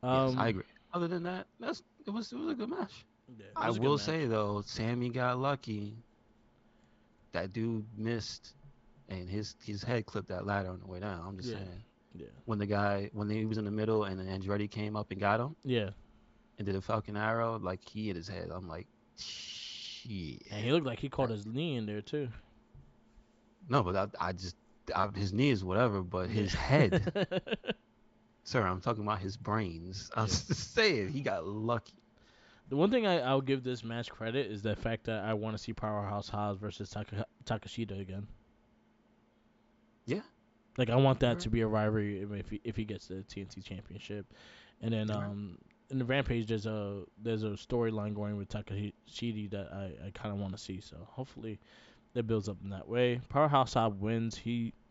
I Um. agree. Other than that, it was a good match. Yeah, it I was a good will say match. though, Sammy got lucky. That dude missed, and his head clipped that ladder on the way down. I'm just Yeah. saying. Yeah. When he was in the middle and then Andretti came up and got him Yeah. and did a Falcon Arrow, like he hit his head. I'm like, shit. And he looked like he caught That, his knee in there too. no, but his knee is whatever, but Yeah. his head, sir, I'm talking about his brains. I Yeah. was just saying he got lucky. The one thing I'll give this match credit is the fact that I want to see Powerhouse Hobbs versus Takashita again. Yeah, Like I want that you're to be a rivalry if he gets the TNT Championship, and then you're right. in the Rampage there's a storyline going with Takashita that I kind of want to see. So hopefully that builds up in that way. Powerhouse Hobbs wins.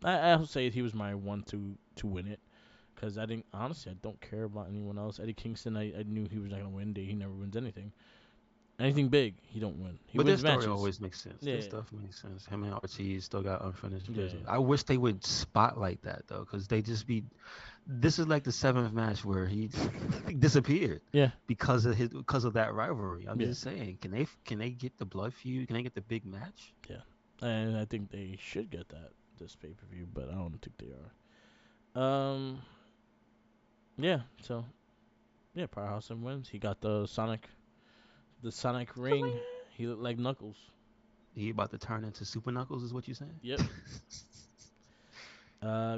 I'll say he was my one to win it. Because I didn't honestly, I don't care about anyone else. Eddie Kingston, I knew he was not gonna win. He never wins anything. Anything big, he don't win. He But their wins story matches. always makes sense. Their Yeah, stuff makes sense. Him and Ortiz still got unfinished yeah, business. I wish they would spotlight that though, because they just be. This is like the seventh match where he disappeared yeah, because of that rivalry. I'm yeah, just saying, can they get the blood feud? Can they get the big match? yeah. And I think they should get that this pay per view, but I don't think they are. Yeah. So yeah, Powerhouse and wins. He got the Sonic ring. He looked like Knuckles. He about to turn into Super Knuckles, is what you saying? Yep.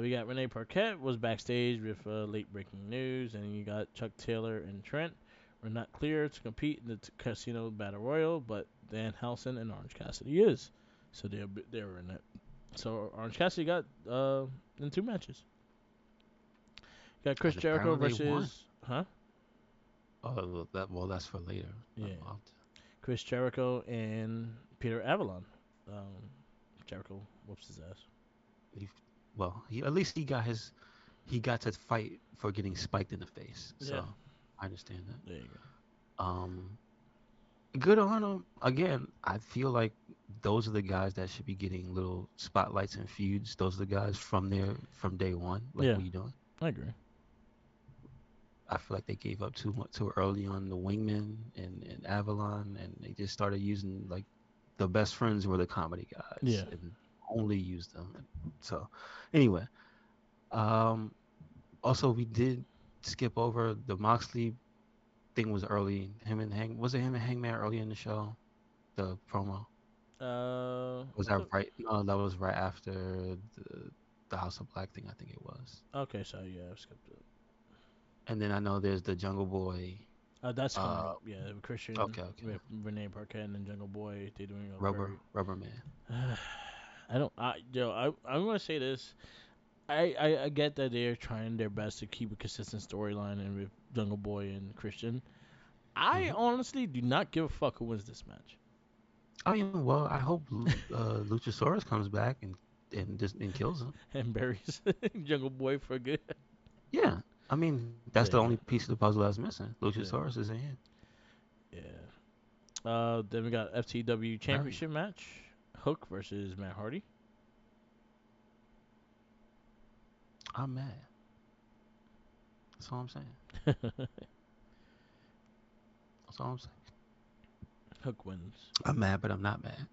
We got Renee Parquette was backstage with late breaking news, and you got Chuck Taylor and Trent were not clear to compete in the Casino Battle Royal, but Dan Helson and Orange Cassidy is, so they were in it. So Orange Cassidy got in two matches. Got Chris And Jericho apparently they won. versus Oh, that's for later. yeah, Chris Jericho and Peter Avalon. Um, Jericho whoops his ass. He, he at least he got to fight for getting spiked in the face. Yeah, So I understand there you go. that. Good on them. Again, I feel like those are the guys that should be getting little spotlights and feuds. Those are the guys from day one, like Yeah, what you doing. I agree. I feel like they gave up too much too early on the Wingman and Avalon, and they just started using like the best friends were the comedy guys Yeah, and only used them. So, anyway, um, also we did skip over the Moxley thing was early. Him and Hangman early in the show, the promo. Was was that it? right? No, that was right after the House of Black thing. I think it was. Okay, so yeah, I skipped it. And then I know there's the Jungle Boy. That's coming Uh, up. Yeah, Christian okay, okay. with Renee Parquette and Jungle Boy. They're doing a very. Rubber Man. I don't. I'm gonna say this. I get that they're trying their best to keep a consistent storyline and with Jungle Boy and Christian. I Hmm. honestly do not give a fuck who wins this match. I mean, well, I hope Luchasaurus comes back and kills him. And buries Jungle Boy for good. Yeah, I mean that's There the you go. only piece of the puzzle that's missing. Yeah. Luchasaurus is in. Yeah. Then we got FTW Very. Championship match. Hook versus Matt Hardy. I'm mad. That's all I'm saying. That's all I'm saying. Hook wins. I'm mad, but I'm not mad.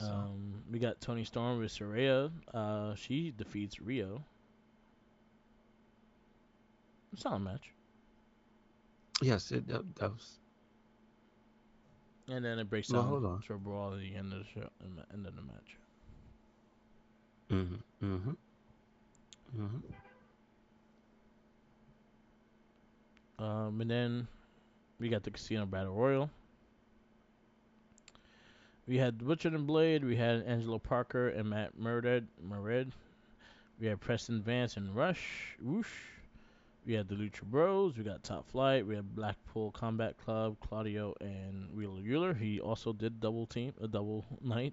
So We got Tony Storm with Saraya. She defeats Rio. Solid match. yes, that was. And then it breaks Well, down hold on. to a brawl at the end of the show, end of the match. Mhm. Mhm. Mhm. And then we got the Casino Battle Royal. We had Butcher and Blade. We had Angelo Parker and Matt Murred. We had Preston Vance and Rush. Whoosh. We had the Lucha Bros. We got Top Flight. We had Blackpool Combat Club, Claudio and Wheeler Euler. He also did double team, a double night.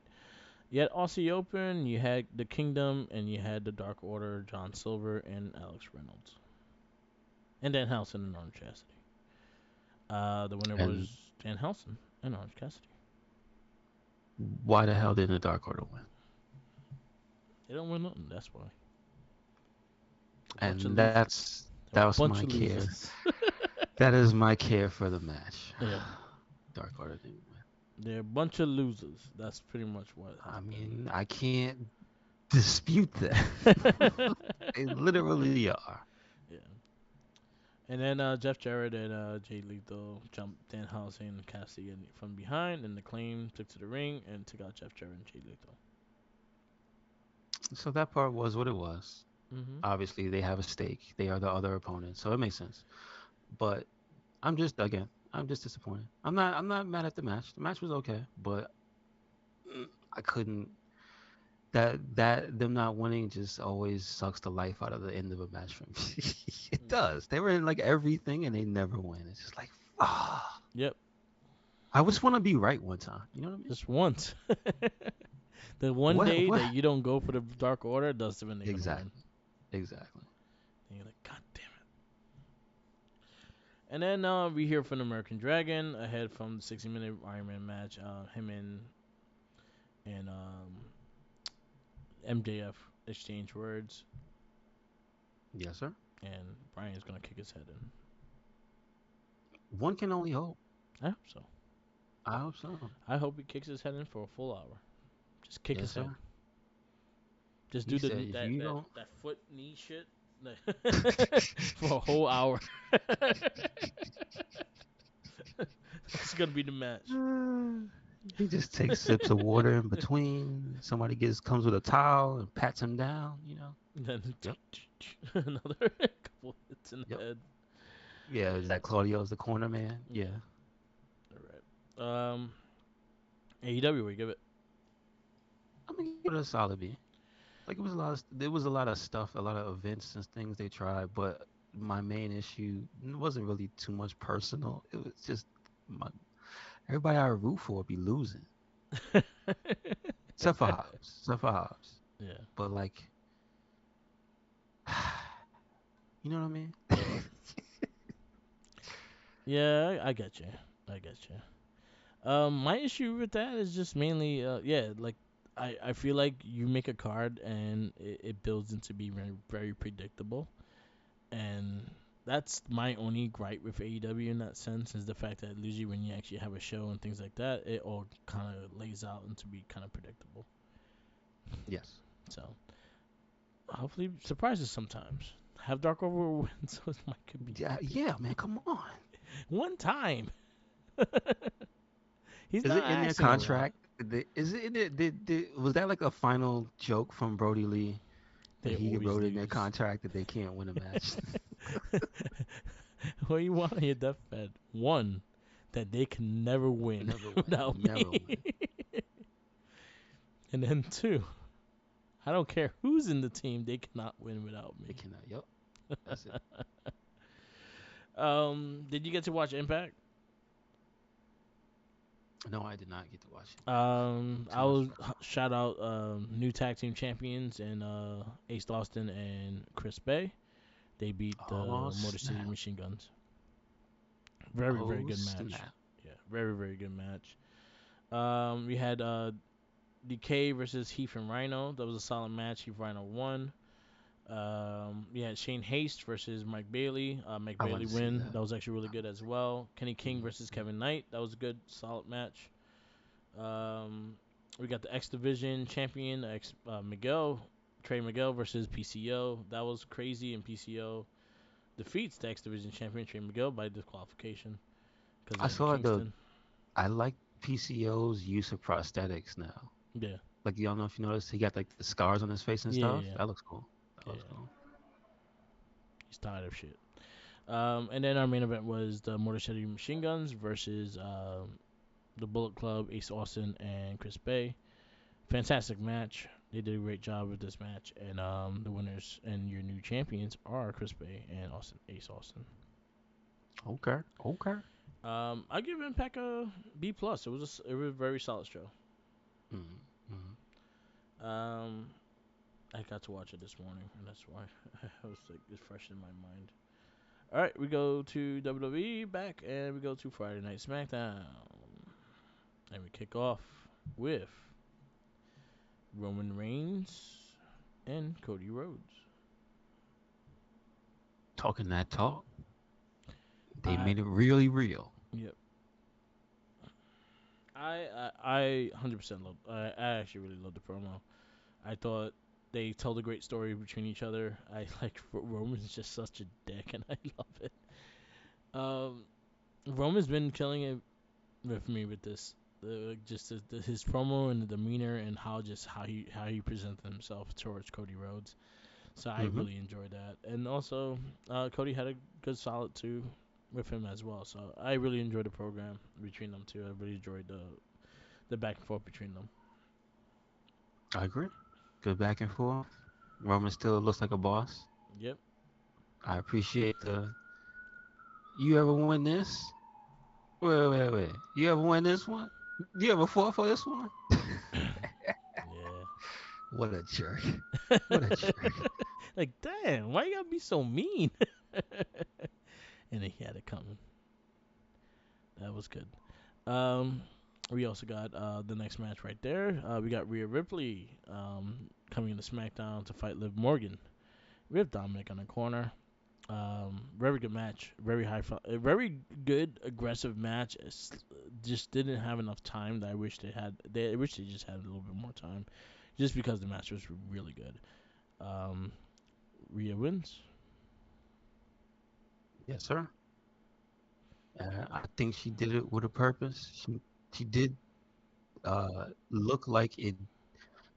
You had Aussie Open, you had the Kingdom, and you had the Dark Order, John Silver and Alex Reynolds, and Dan Housen and Orange Cassidy. The winner And was Dan Housen and Orange Cassidy. why the hell didn't the Dark Order win? They don't win nothing. That's why. A bunch of And losers. They're that a was bunch my of care. losers. That is my care for the match. Yeah, Dark Order didn't win. they're a bunch of losers. That's pretty much what I happened. mean, I can't dispute that. They literally are. Yeah. And then Jeff Jarrett and Jay Lethal jumped Danhausen and Cassidy from behind, and the Claim took to the ring and took out Jeff Jarrett and Jay Lethal. So that part was what it was. Mm-hmm. Obviously, they have a stake. They are the other opponent, so it makes sense. But I'm just disappointed. I'm not mad at the match. The match was okay, but I couldn't. That them not winning just always sucks the life out of the end of a match for me. It does. They were in like everything and they never win. It's just like ah. Yep, I just want to be right one time. You know what I mean? just once. The one What? day What? that you don't go for the Dark Order doesn't mean they're gonna win. Exactly. Exactly. And you're like, God damn it. And then we hear from American Dragon ahead from the 60-minute Iron Man match. Him and MJF exchange words, Yes, sir. and Brian's gonna kick his head in. One can only hope. I hope so. I hope so. I hope he kicks his head in for a full hour. Just kick Yes, his head. sir. Just He do the said, if you don't, that foot knee shit for a whole hour. That's gonna be the match. he just takes sips of water in between. Somebody comes with a towel and pats him down. You know. And then Yep. another couple hits in the Yep. head. Yeah. Is that Claudio's the corner man? Yeah. All right. AEW, we give it. I mean, give it a solid B. Like it was a lot. There was a lot of stuff, a lot of events and things they tried, but my main issue wasn't really too much personal. It was just my, everybody I root for be losing, except for Hobbs. Except for Hobbs. Yeah. But like, you know what I mean? Yeah, I get you. I get you. My issue with that is just mainly, yeah, like I feel like you make a card and it builds into be very, very predictable, and that's my only gripe with AEW in that sense is the fact that usually when you actually have a show and things like that, it all kind of lays out into be kind of predictable. Yes. So hopefully surprises sometimes. Have Dark Over win so it might could be Yeah, yeah, man. Come on. one time. He's Is not it in their asking a lot. contract? Is it in it? Was that like a final joke from Brody Lee that They he always wrote in their lose. contract that they can't win a match? What you want on your deathbed? One, that they can never win Never win. without Never me. win. And then two, I don't care who's in the team, they cannot win without They me. cannot. Yep. That's it. Did you get to watch Impact? No, I did not get to watch it. Too I much will drama. shout out new tag team champions and Ace Austin and Chris Bay. They beat the Oh Motor City snap! Machine Guns. Very very Oh good match. snap! Yeah, very very good match. We had DK versus Heath and Rhino. That was a solid match. Heath Rhino won. We had Shane Haste versus Mike Bailey. Mike I Bailey want to see win. that. That was actually really good as well. Kenny King Mm, versus Kevin Knight. That was a good, solid match. We got the X Division champion, Miguel, Trey Miguel versus PCO. That was crazy, and PCO defeats the X Division champion, Trey Miguel, by disqualification because I of Eddie saw the. Kingston. I like PCO's use of prosthetics now. Yeah, Like you don't know if you noticed, he got like the scars on his face and yeah, stuff. yeah, That looks cool. That yeah. looks cool. He's tired of shit. And then our main event was the Motor City Machine Guns versus the Bullet Club, Ace Austin, and Chris Bay. Fantastic match. They did a great job with this match, and the winners and your new champions are Chris Bay and Ace Austin. Okay. Okay. I give Impact a B plus. It was a very solid show. Mm-hmm. Mm-hmm. Um, I got to watch it this morning, and that's why I was like, it's fresh in my mind. All right, we go to WWE back, and we go to Friday Night SmackDown, and we kick off with Roman Reigns and Cody Rhodes. Talking that talk, they I made it really real. Yep. I 100% love. I actually really love the promo. I thought they told a great story between each other. I like Roman's just such a dick, and I love it. Um, Roman's been killing it with me with this. Just his promo and the demeanor and how he presented himself towards Cody Rhodes. So I Hmm. really enjoyed that, and also Cody had a good solid two with him as well. So I really enjoyed the program between them two. I really enjoyed the back and forth between them. I agree. Good back and forth. Roman still looks like a boss. Yep. I appreciate the. You ever win this? Wait. You ever win this one? You ever fought for this one? Yeah. What a jerk. What a jerk. Like, damn, why you gotta be so mean? And he had it coming. That was good. Um, we also got the next match right there. We got Rhea Ripley coming into SmackDown to fight Liv Morgan. We have Dominic on the corner. Very good match. Very good aggressive match. Just didn't have enough time that I wish they had. I wish they just had a little bit more time, just because the match was really good. Um, Rhea wins. Yes, sir. I think she did it with a purpose. She did look like it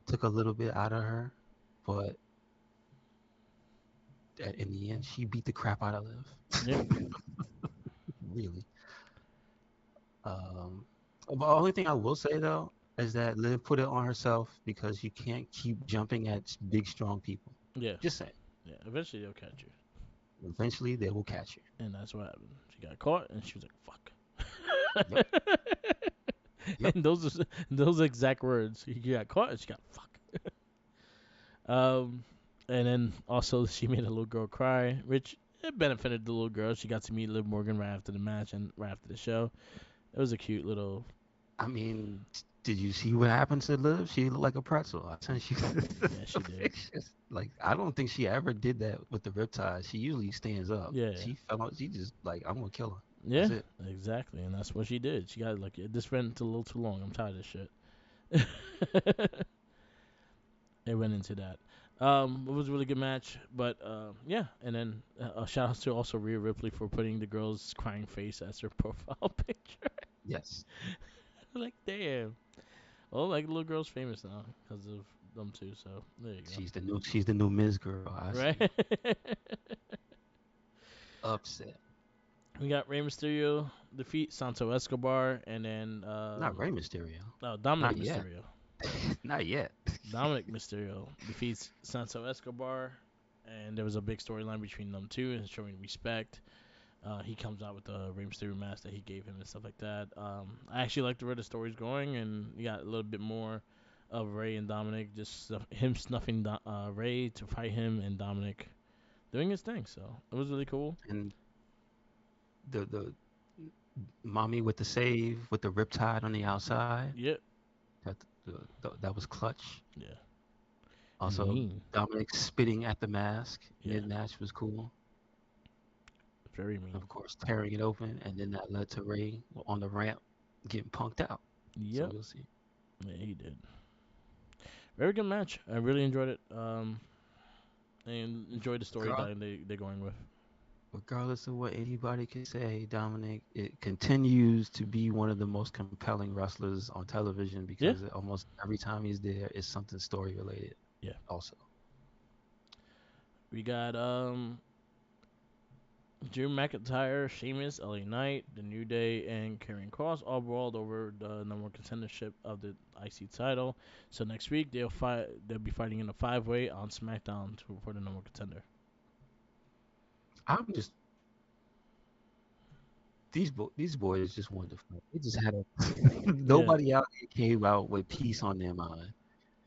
took a little bit out of her, but in the end, she beat the crap out of Yep. Liv. Really. Um, the only thing I will say though is that Liv put it on herself because you can't keep jumping at big, strong people. Yeah. Just saying. Yeah. Eventually they'll catch you, Eventually, they will catch you. and that's what happened. She got caught, and she was Yep. like, "Fuck." Yep. And those exact words. She got caught, and she got fuck. Um, and then also she made a little girl cry, which it benefited the little girl. She got to meet Liv Morgan right after the match and right after the show. It was a cute little. I mean, did you see what happened to Liv? She looked like a pretzel. I sent you Yeah, the she did. pictures. Like, I don't think she ever did that with the riptide. She usually stands up. Yeah, She fell out. She just like, I'm gonna kill her. yeah, That's it. exactly, and that's what she did. She got like this went a little too long. I'm tired of this shit. It went into that. It was a really good match, but yeah. And then a shout out to also Rhea Ripley for putting the girl's crying face as her profile picture. Yes. Like, damn. Oh, like little girl's famous now because of them too. So there you go. She's the new Miz girl. I Right. see. Upset. We got Rey Mysterio defeat Santo Escobar, and then Not Rey Mysterio. no, Dominic Not yet. Mysterio. Not yet. Dominic Mysterio defeats Santo Escobar, and there was a big storyline between them two and showing respect. He comes out with the Rey Mysterio mask that he gave him and stuff like that. I actually like the where the story's going, and you got a little bit more of Ray and Dominic, just him snuffing Ray to fight him, and Dominic doing his thing. So it was really cool. And the mommy with the save with the riptide on the outside. Yep. That that was clutch. Yeah. And Also, mean. Dominic spitting at the mask Yeah. mid match was cool. Very mean. Of course, tearing it open, and then that led to Ray on the ramp getting punked out. So Yep. we'll see. Yeah, he did. Very good match. I really enjoyed it. And enjoyed the Regard- storyline they're going with. Regardless of what anybody can say, Dominic, it continues to be one of the most compelling wrestlers on television Yeah. because almost every time he's there, it's something story related. Yeah. Also, We got Drew McIntyre, Sheamus, LA Knight, The New Day, and Karrion Cross all brawled over the number one contendership of the IC title. So next week they'll fight. They'll be fighting in a 5-way on SmackDown for the number one contender. I'm just these boys just wonderful. They just had a Yeah. nobody out here came out with peace on their mind.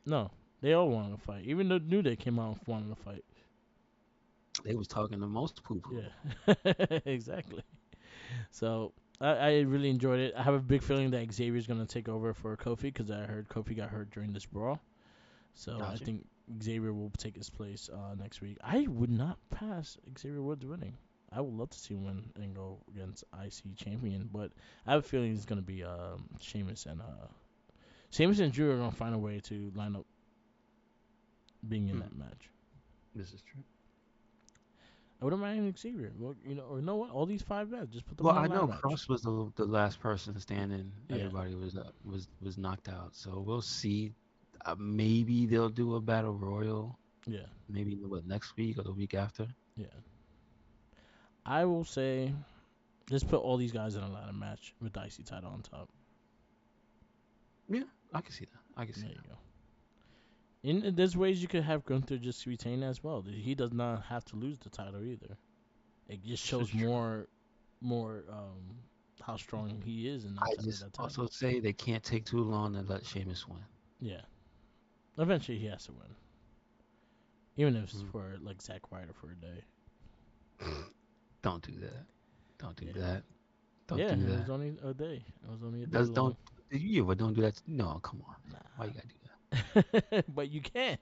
No. They all wanted to fight. Even the New Day came out wanting to fight. They was talking the most poo poo. Yeah, exactly. So I really enjoyed it. I have a big feeling that Xavier's gonna take over for Kofi because I heard Kofi got hurt during this brawl. So I Gotcha. think Xavier will take his place next week. I would not pass Xavier Woods winning. I would love to see him win and go against IC champion, but I have a feeling it's gonna be Sheamus and Drew are gonna find a way to line up being in Mm, that match. this is true. I wouldn't mind Xavier. Well, or you know what? All these five guys, just put them Well, in a I ladder know match. Cross was the last person standing. Yeah, Everybody was knocked out. So we'll see. Maybe they'll do a battle royal. yeah, Maybe what next week or the week after. yeah. I will say, just put all these guys in a ladder match with the IC title on top. Yeah, I can see that. I can see There you that. go. In there's ways you could have Gunther just retain as well. He does not have to lose the title either. It just This is shows true. more how strong he is in I with just that title. also say they can't take too long and let Sheamus win. Yeah, eventually he has to win, even if it's Mm. for like Zack Ryder for a day. Don't do that. Don't do Yeah, that. Don't yeah, do it was that. only a day. It was only a day Does long. don't you ever don't do that? No, come on, man. Why you gotta do that? Nah, but you can.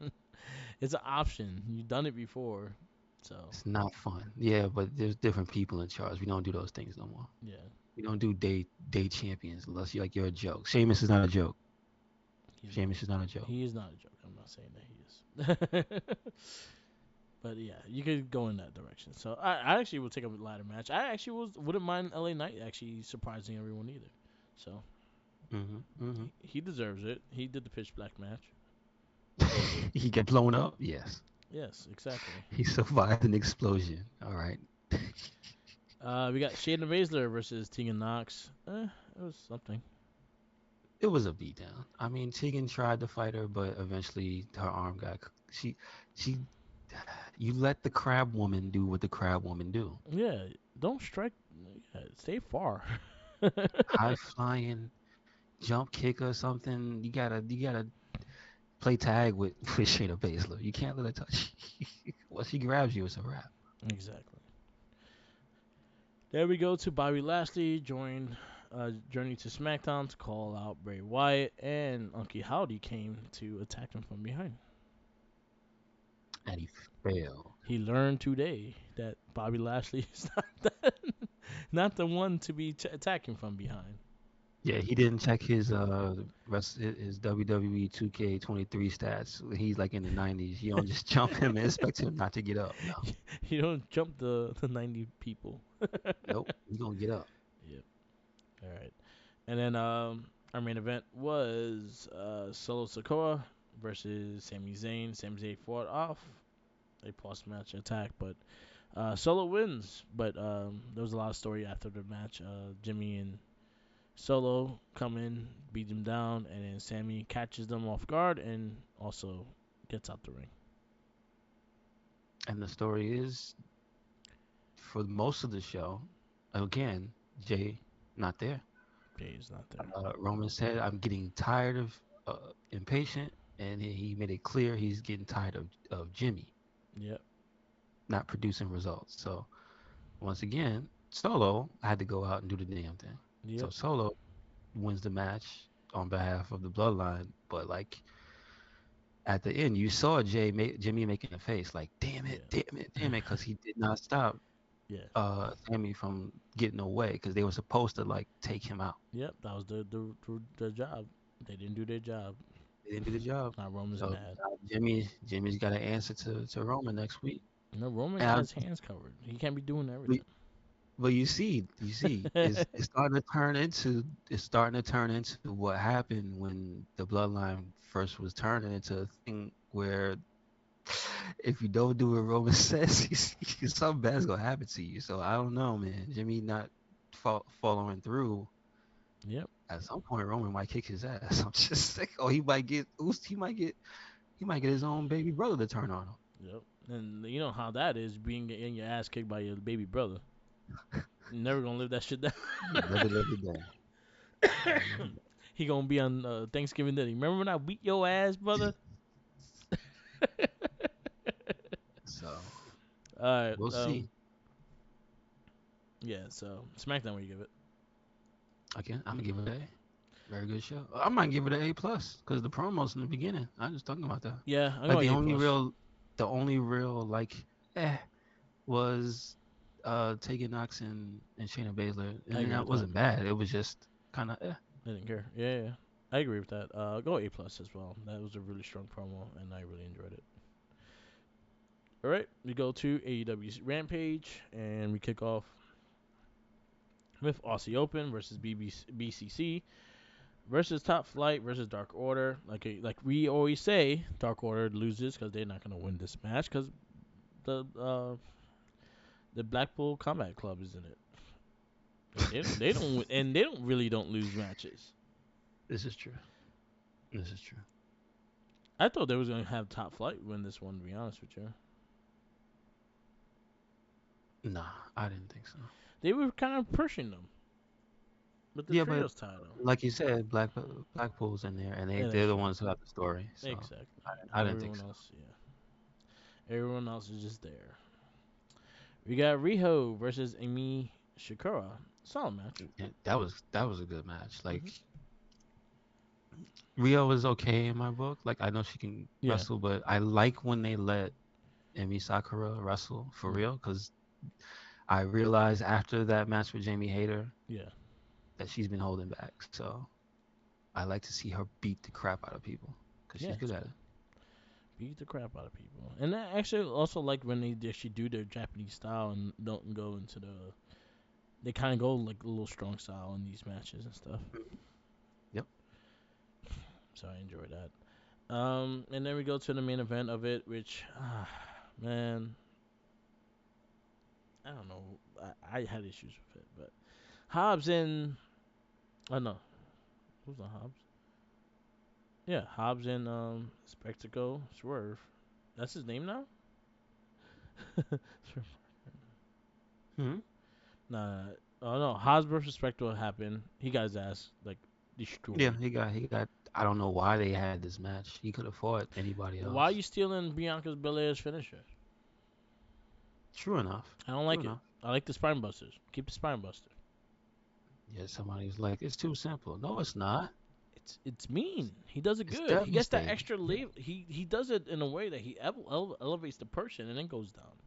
It's an option. You've done it before, so It's not fun. Yeah, but there's different people in charge. We don't do those things no more. yeah. We don't do day champions unless you're a joke. Sheamus is not a joke. He's not. Sheamus is not a joke. He is not a joke. I'm not saying that he is. But yeah, you could go in that direction. So I actually would take a ladder match. I actually wouldn't mind LA Knight actually surprising everyone either. So he deserves it. He did the pitch black match. He got blown up. Yes, Yes, exactly. he survived an explosion. All right. We got Shayna Baszler versus Tegan Knox. It was something. It was a beatdown. I mean, Tegan tried to fight her, but eventually her arm got. She. You let the crab woman do what the crab woman do. Yeah, don't strike. Yeah, stay far. High flying, jump kick or something. You gotta play tag with with Shayna Baszler. You can't let her touch. Once she grabs you, it's a wrap. Exactly. There we go to Bobby Lashley joined Journey to SmackDown to call out Bray Wyatt, and Unky Howdy came to attack him from behind. And he failed. He learned today that Bobby Lashley is not the one to be attacking from behind. Yeah, he didn't check his WWE 2K23 stats. He's like in the 90s. You don't just jump him and expect him not to get up. No, You don't jump the 90 people. nope. He's gonna get up. Yep. All right. And then our main event was Solo Sikoa versus Sami Zayn. Sami Zayn fought off a post-match attack, but Solo wins. But there was a lot of story after the match. Jimmy and Solo come in, beat them down, and then Sammy catches them off guard and also gets out the ring. And the story is, for most of the show, again, Jay not there. Jay is not there. Roman said, "I'm getting tired of impatient," and he made it clear he's getting tired of Jimmy Yep. not producing results. So once again, Solo had to go out and do the damn thing. So Yep. Solo wins the match on behalf of the Bloodline, but like at the end, you saw Jimmy making a face like, "Damn it, Yeah. damn it, damn it," because he did not stop Yeah. Sammy from getting away because they were supposed to like take him out. Yep. That was the job. They didn't do their job. They didn't do the job. Now Roman's So mad. Jimmy's got to answer to Roman next week. No, Roman And got I, his hands covered. He can't be doing but, everything. but you see, it's starting to turn into what happened when the Bloodline first was turning into a thing where if you don't do what Roman says, something bad's gonna happen to you. So I don't know, man. Jimmy not following through. Yep. At some point, Roman might kick his ass. I'm just like, oh, he might get his own baby brother to turn on him. Yep. And you know how that is being in your ass kicked by your baby brother. You're never gonna live that shit down. Never lived it down. Never lived it He gonna be on Thanksgiving Day. Remember when I beat your ass, brother? So All right. we'll see. Yeah. So SmackDown, what you give it? Again, I'm gonna give it an A. Very good show. I might give it an A+ because the promos in the beginning. I was talking about that. Yeah, I'm Like going A plus. the only real like eh was Tegan Knox and Shayna Baszler, I and agree that with that. wasn't bad. It was just kind of eh. I didn't care. Yeah, yeah. I agree with that. Go A plus as well. That was a really strong promo, and I really enjoyed it. All right, we go to AEW's Rampage, and we kick off with Aussie Open versus BCC versus Top Flight versus Dark Order. Like we always say, Dark Order loses because they're not gonna win this match because the Blackpool Combat Club is in it, and they don't really don't lose matches. This is true. This is true. I thought they was gonna have Top Flight win this one. To be honest with you, Nah, I didn't think so. they were kind of pushing them with the Yeah, but trios title. like you said, Blackpool's in there, and Yeah, they're that's the true. ones who have the story. So Exactly. I didn't think Everyone so. else, yeah. Everyone else is just there. We got Riho versus Amy Shakura. Solid match. Yeah, that was a good match. Like Hmm. Rio was okay in my book. Like I know she can Yeah. wrestle, but I like when they let Emi Sakura wrestle for Yeah. real because I realized after that match with Jamie Hayter Yeah. that she's been holding back. So I like to see her beat the crap out of people because Yeah. she's good So at it. beat the crap out of people. And I actually also like when they actually do their Japanese style and don't go into the. They kind of go like a little strong style in these matches and stuff. Yep. So I enjoy that. And then we go to the main event of it, which, man, I don't know. I had issues with it, but Hobbs and oh no, who's the Hobbs? Yeah, Hobbs and Spectacle Swerve. That's his name now. Swerve. Hmm. Nah, oh no, Hobbs versus Spectacle happened. He got his ass like Yeah, destroyed. he got. I don't know why they had this match. He could have fought anybody Why are else. you stealing Bianca's Belair's finisher? True enough. I don't True like it. enough. I like the spine busters. Keep the spine buster. Yeah, somebody was like, it's too simple. No, it's not. It's mean. He does it It's good. He gets that devastating. extra level. He does it in a way that he elevates the person and then goes down.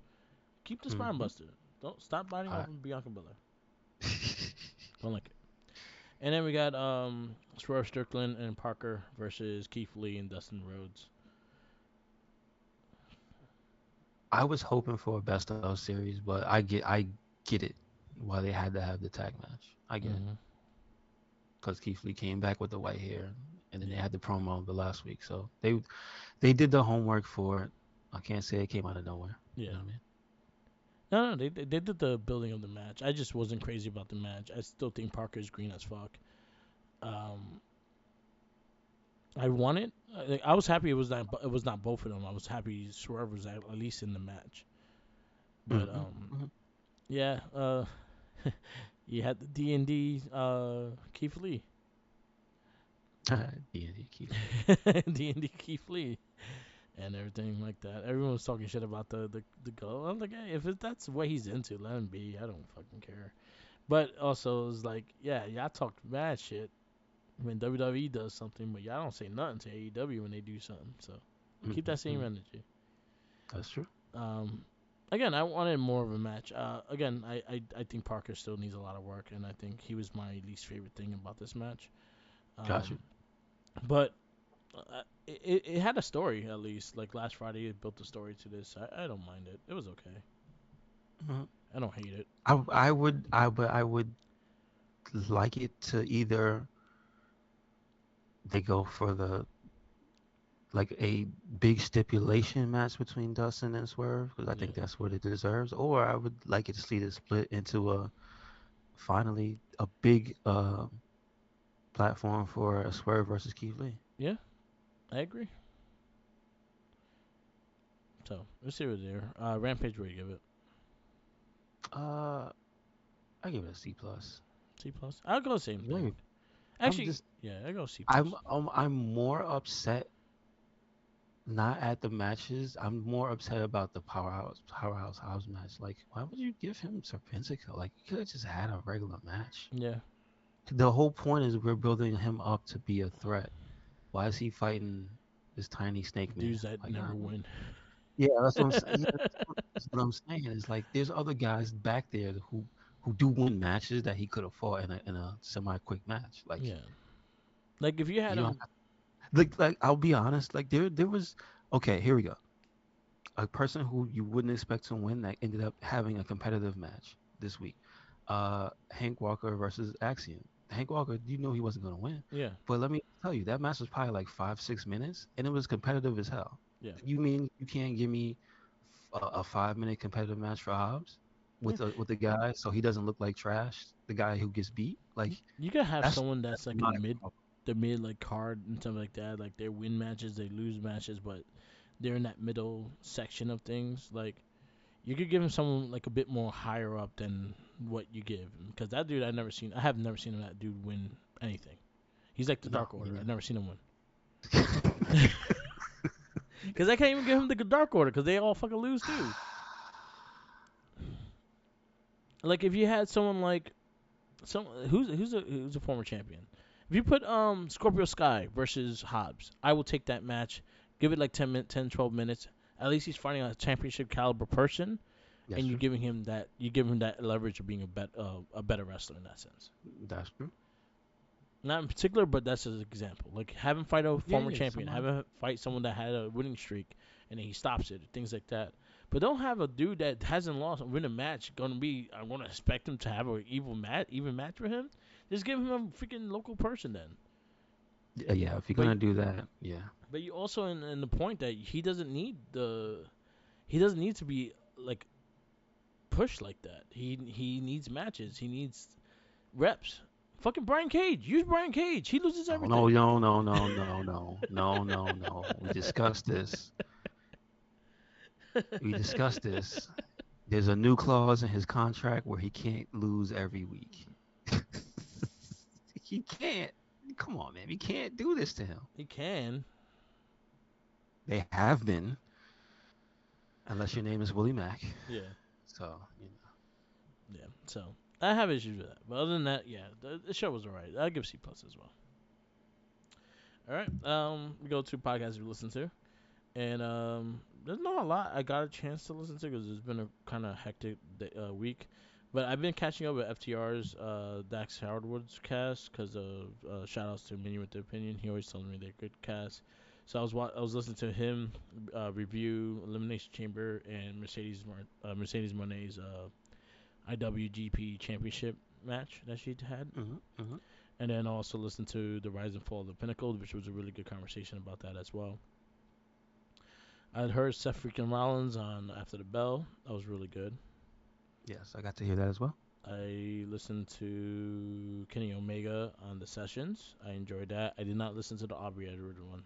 Keep the spine Hmm. buster. Don't stop biting I, off of Bianca Belair. Don't like it. And then we got Swerve Strickland and Parker versus Keith Lee and Dustin Rhodes. I was hoping for a best of series, but I get it why they had to have the tag match. I get it Hmm. because Keith Lee came back with the white hair, and then they Yeah, had the promo the last week, so they did the homework for it. I can't say it came out of nowhere. You yeah. know what I mean? No, they did the building of the match. I just wasn't crazy about the match. I still think Parker's green as fuck. Um, I won it. I was happy it was not both of them. I was happy Swerve was at least in the match. But Hmm. Hmm. yeah. You had the D&D Keith Lee. D&D Keith Lee. D&D Keith Lee and everything like that. Everyone was talking shit about the goal. I'm like, hey, if that's what he's into, let him be. I don't fucking care. But also, it's like, yeah, y'all talk mad shit when WWE does something, but y'all don't say nothing to AEW when they do something. So keep that same Hmm. energy. That's true. Um, again, I wanted more of a match. Again, I think Parker still needs a lot of work, and I think he was my least favorite thing about this match. Gotcha. But it had a story at least. Like last Friday, it built a story to this. I don't mind it. It was okay. Hmm. I don't hate it. I would like it to either they go for the like a big stipulation match between Dustin and Swerve because I think Yeah, that's what it deserves. Or I would like it to see it split into a finally a big platform for a Swerve versus Keith Lee. yeah, I agree. So let's see what's there. Rampage, where you give it? Uh, I give it a C+. C plus. I'll go same thing. Maybe I'm Actually, just yeah, I go C I'm plus. I'm I'm more upset not at the matches. I'm more upset about the powerhouse house match. Like, why would you give him Serpentico? Like, you could have just had a regular match. Yeah, The whole point is we're building him up to be a threat. Why is he fighting this tiny snake man? dudes that Like, never win. yeah, that's what I'm saying. Yeah, that's what I'm saying. It's like there's other guys back there who do win matches that he could have fought in a semi quick match. Like, Yeah, like if you had you don't him, have, like I'll be honest. Like there was okay. Here we go. A person who you wouldn't expect to win that ended up having a competitive match this week. Hank Walker versus Axiom. Hank Walker, you know he wasn't going to win, yeah, but let me tell you, that match was probably like 5 6 minutes, and it was competitive as hell. yeah, You mean you can't give me a 5 minute competitive match for Hobbs yeah. with the guy so he doesn't look like trash? The guy who gets beat, like You could have someone that's that's like a my mid, problem. the mid like card and stuff like that. Like they win matches, they lose matches, but they're in that middle section of things. Like you could give him someone like a bit more higher up than what you give him. Because that dude, I have never seen that dude win anything. He's like the No, Dark me Order. I've neither. never seen him win. Because I can't even give him the Dark Order because they all fucking lose too. Like if you had someone like some who's a former champion. If you put Scorpio Sky versus Hobbs, I will take that match. Give it like 12 minutes. At least he's fighting a championship caliber person, That's and true. you give him that leverage of being a better wrestler in that sense. That's true. Not in particular, but that's an example. Like have him fight a Yeah, former yeah. champion, have Somebody. him fight someone that had a winning streak, and then he stops it, things like that. But don't have a dude that hasn't lost win a match. Gonna be, I'm gonna expect him to have a even match for him. Just give him a freaking local person then. Yeah, yeah. If you're But gonna do that, yeah. but you also in the point that he doesn't need to be like pushed like that. He needs matches. He needs reps. Fucking Brian Cage. Use Brian Cage. He loses No, no, everything. no, no, no, no, no, no, no, no. We discussed this. We discussed this. There's a new clause in his contract where he can't lose every week. He can't. Come on, man. We can't do this to him. He can. They have been, unless your name is Willie Mack. Yeah. So, you know. Yeah. So I have issues with that. But other than that, yeah, the show was alright. I give C plus as well. All right. We go to podcasts we listen to, and there's not a lot I got a chance to listen to because it's been a kind of hectic week. But I've been catching up with FTR's Dax Howardwood's cast because of shout outs to Mini with the Opinion. He always tells me they're good cast. So I was listening to him review Elimination Chamber and Mercedes Monet's IWGP Championship match that she had, Hmm, hmm. and then also listen to the Rise and Fall of the Pinnacle, which was a really good conversation about that as well. I'd heard Seth freaking Rollins on After the Bell. That was really good. Yes, I got to hear that as well. I listened to Kenny Omega on the sessions. I enjoyed that. I did not listen to the Aubrey Edwards one.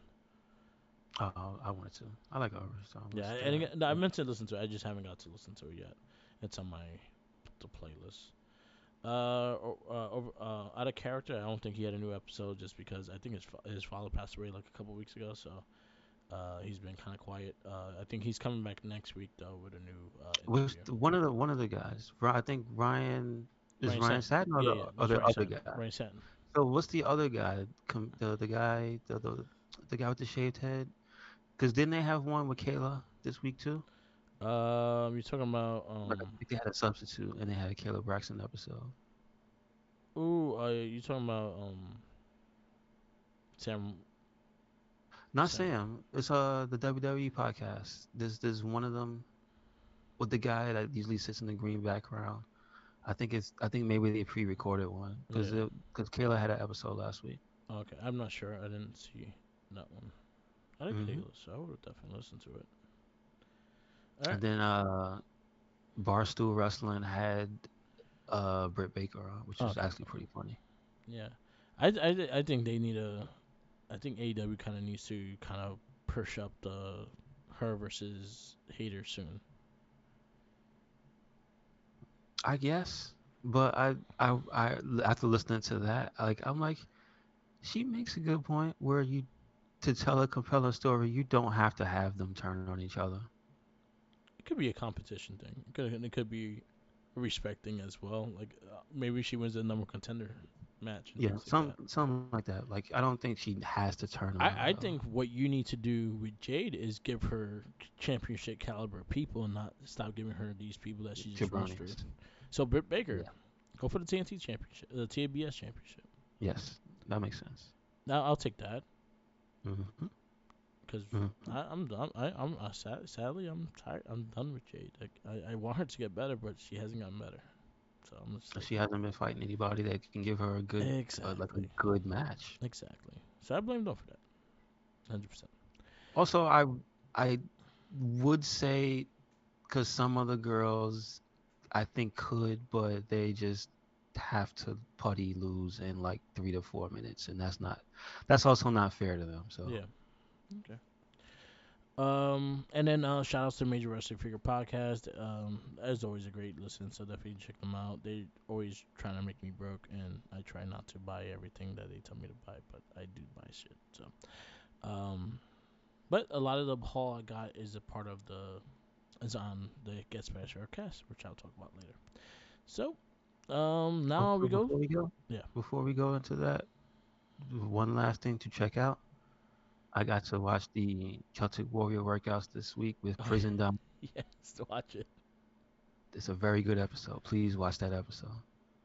I wanted to. I like Aubrey, so I Yeah, must. and again, no, I Yeah. meant to listen to it. I just haven't got to listen to it yet. It's on the playlist. Out of character, I don't think he had a new episode just because I think his father passed away like a couple weeks ago, so he's been kind of quiet. I think he's coming back next week though with a new interview. One of the guys? I think Ryan is Ryan Ryan Satin. Satin Yeah, yeah, or that's the Ryan other Satin. guy. Ryan Satin. So what's the other guy? The guy the guy with the shaved head? Because didn't they have one with Kayla this week too? You're talking about Like I think they had a substitute and they had a Kayla Braxton episode. you talking about Sam Not Sam. Sam. It's the WWE podcast. There's one of them with the guy that usually sits in the green background. I think maybe they pre-recorded one Yeah. because Kayla had an episode last week. Okay, I'm not sure. I didn't see that one. I like Hmm. Kayla, so I would definitely listen to it. All right. And then Barstool Wrestling had Britt Baker on, which was Okay. actually pretty funny. Yeah. I think they need a. I think AEW kind of needs to kind of push up the her versus Hater soon. I guess, but after listening to that, I'm like, she makes a good point where you to tell a compelling story, you don't have to have them turn on each other. It could be a competition thing. It could be respecting as well. Like maybe she wins the number contender match and Yeah, things like that. something like that. Like I don't think she has to turn them I on though. think what you need to do with Jade is give her championship caliber people and not stop giving her these people that she just runs through. Jabronis. So Britt Baker, Yeah. go for the TNT championship, the TBS championship. Yes, that makes sense. Now I'll take that Hmm. because Hmm. I'm done. Sadly I'm tired. I'm done with Jade. Like I want her to get better, but she hasn't gotten better. So I'm just like She hasn't been fighting anybody that can give her a good, like a exactly, good match. exactly. So I blame them for that, 100%. Also, I would say because some other girls I think could, but they just have to putty lose in like 3 to 4 minutes, and that's also not fair to them. So Yeah. Okay. And then shout outs to Major Wrestling Figure Podcast. As always, a great listen, so definitely check them out. They always trying to make me broke, and I try not to buy everything that they tell me to buy, but I do buy shit. So, um, but a lot of the haul I got is a part of the is on the Get Special cast, which I'll talk about later. So, now we go. before we go, Yeah. into that, one last thing to check out. I got to watch the Celtic Warrior workouts this week with Oh Prison Dom. yeah. Yes. To watch it. It's a very good episode. Please watch that episode.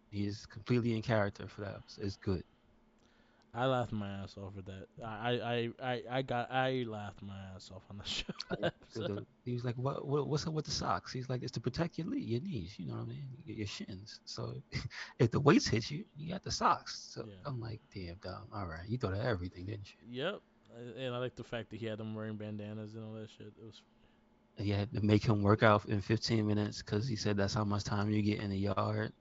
He is completely in character for that episode. It's good. I laughed my ass off at that. I laughed my ass off on the show that episode. He was like, what's up with the socks? He's like, it's to protect your knees. You know what I mean? Your shins. So if the weights hit you, you got the socks. So Yeah. I'm like, damn, dog. All right, you thought of everything, didn't you? Yep. And I like the fact that he had them wearing bandanas and all that shit. It was And you had to make him work out in 15 minutes because he said that's how much time you get in the yard.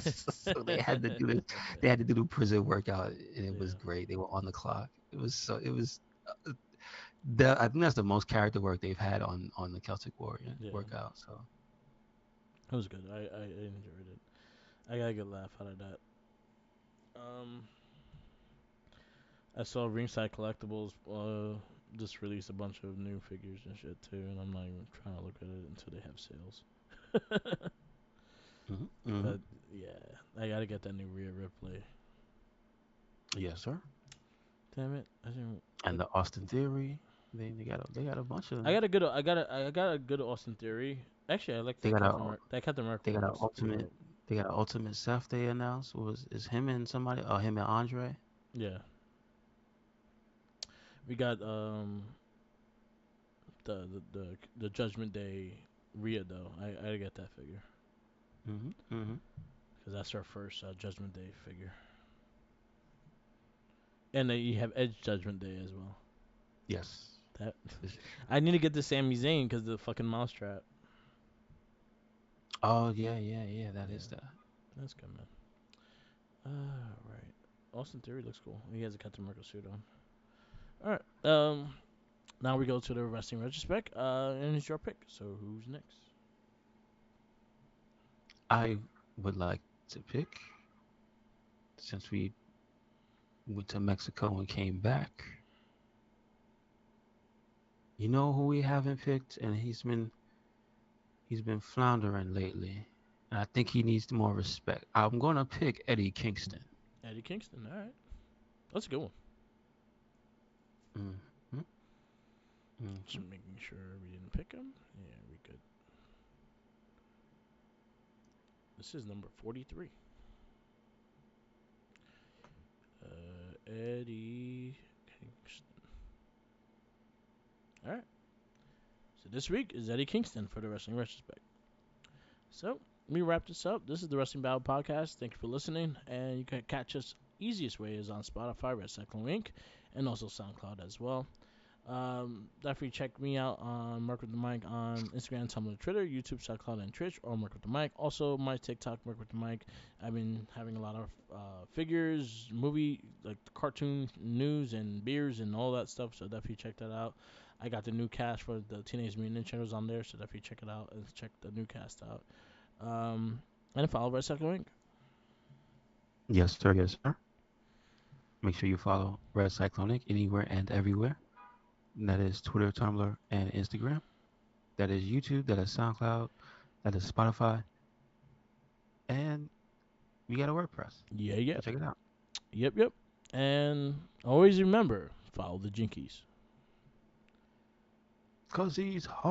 So they had to do this. They had to do the prison workout, and it was yeah. great. They were on the clock. It was so. It was. I think that's the most character work they've had on the Celtic Warrior Yeah. workout. So It was good. I enjoyed it. I got a good laugh out of that. Um, I saw Ringside Collectibles just released a bunch of new figures and shit too, and I'm not even trying to look at it until they have sales. hmm hmm But yeah, I gotta get that new Rhea Ripley. yes, sir. Damn it! I didn't. And the Austin Theory. They got a bunch of I them. got a good. I got a good Austin Theory. Actually, I like They that got a Captain America. That Captain America they got one an looks pretty ultimate dope. they got an ultimate Seth they announced was is him and somebody him and Andre. Yeah, we got the Judgment Day Rhea though. I gotta get that figure Hmm. because that's our first Judgment Day figure. And then you have Edge Judgment Day as well. Yes. That This- I need to get the Sami Zayn because the fucking mousetrap. Oh yeah. That Yeah, is that. that's good, man. Right. Austin Theory looks cool. He has a Captain America suit on. All right. Now we go to the wrestling retrospect. And it's your pick. So who's next? I would like to pick since we went to Mexico and came back. You know who we haven't picked, and he's been floundering lately, and I think he needs more respect. I'm gonna pick Eddie Kingston. Eddie Kingston. All right. That's a good one. Mm-hmm. Just Mm-hmm. making sure we didn't pick him. Yeah, we good. This is number 43. Eddie Kingston. All right. So this week is Eddie Kingston for the wrestling retrospect. So let me wrap this up. This is the Wrestling Battle Podcast. Thank you for listening, and you can catch us easiest way is on Spotify, Red Cyclone Inc., and also SoundCloud as well. Definitely check me out on Mark with the Mic on Instagram, Tumblr, Twitter, YouTube, SoundCloud, and Twitch, or Mark with the Mic. Also, my TikTok, Mark with the Mic. I've been having a lot of figures, movie, like cartoon news and beers and all that stuff. So definitely check that out. I got the new cast for the Teenage Mutant Ninja Turtles on there, so definitely check it out and check the new cast out. And follow Red Cyclone Inc. Yes, sir. Yes, sir. Make sure you follow Red Cyclonic anywhere and everywhere. And that is Twitter, Tumblr, and Instagram. That is YouTube. That is SoundCloud. That is Spotify. And we got a WordPress. Yeah, So yep. check it out. Yep, yep. And always remember, follow the Jinkies. Cause he's hard.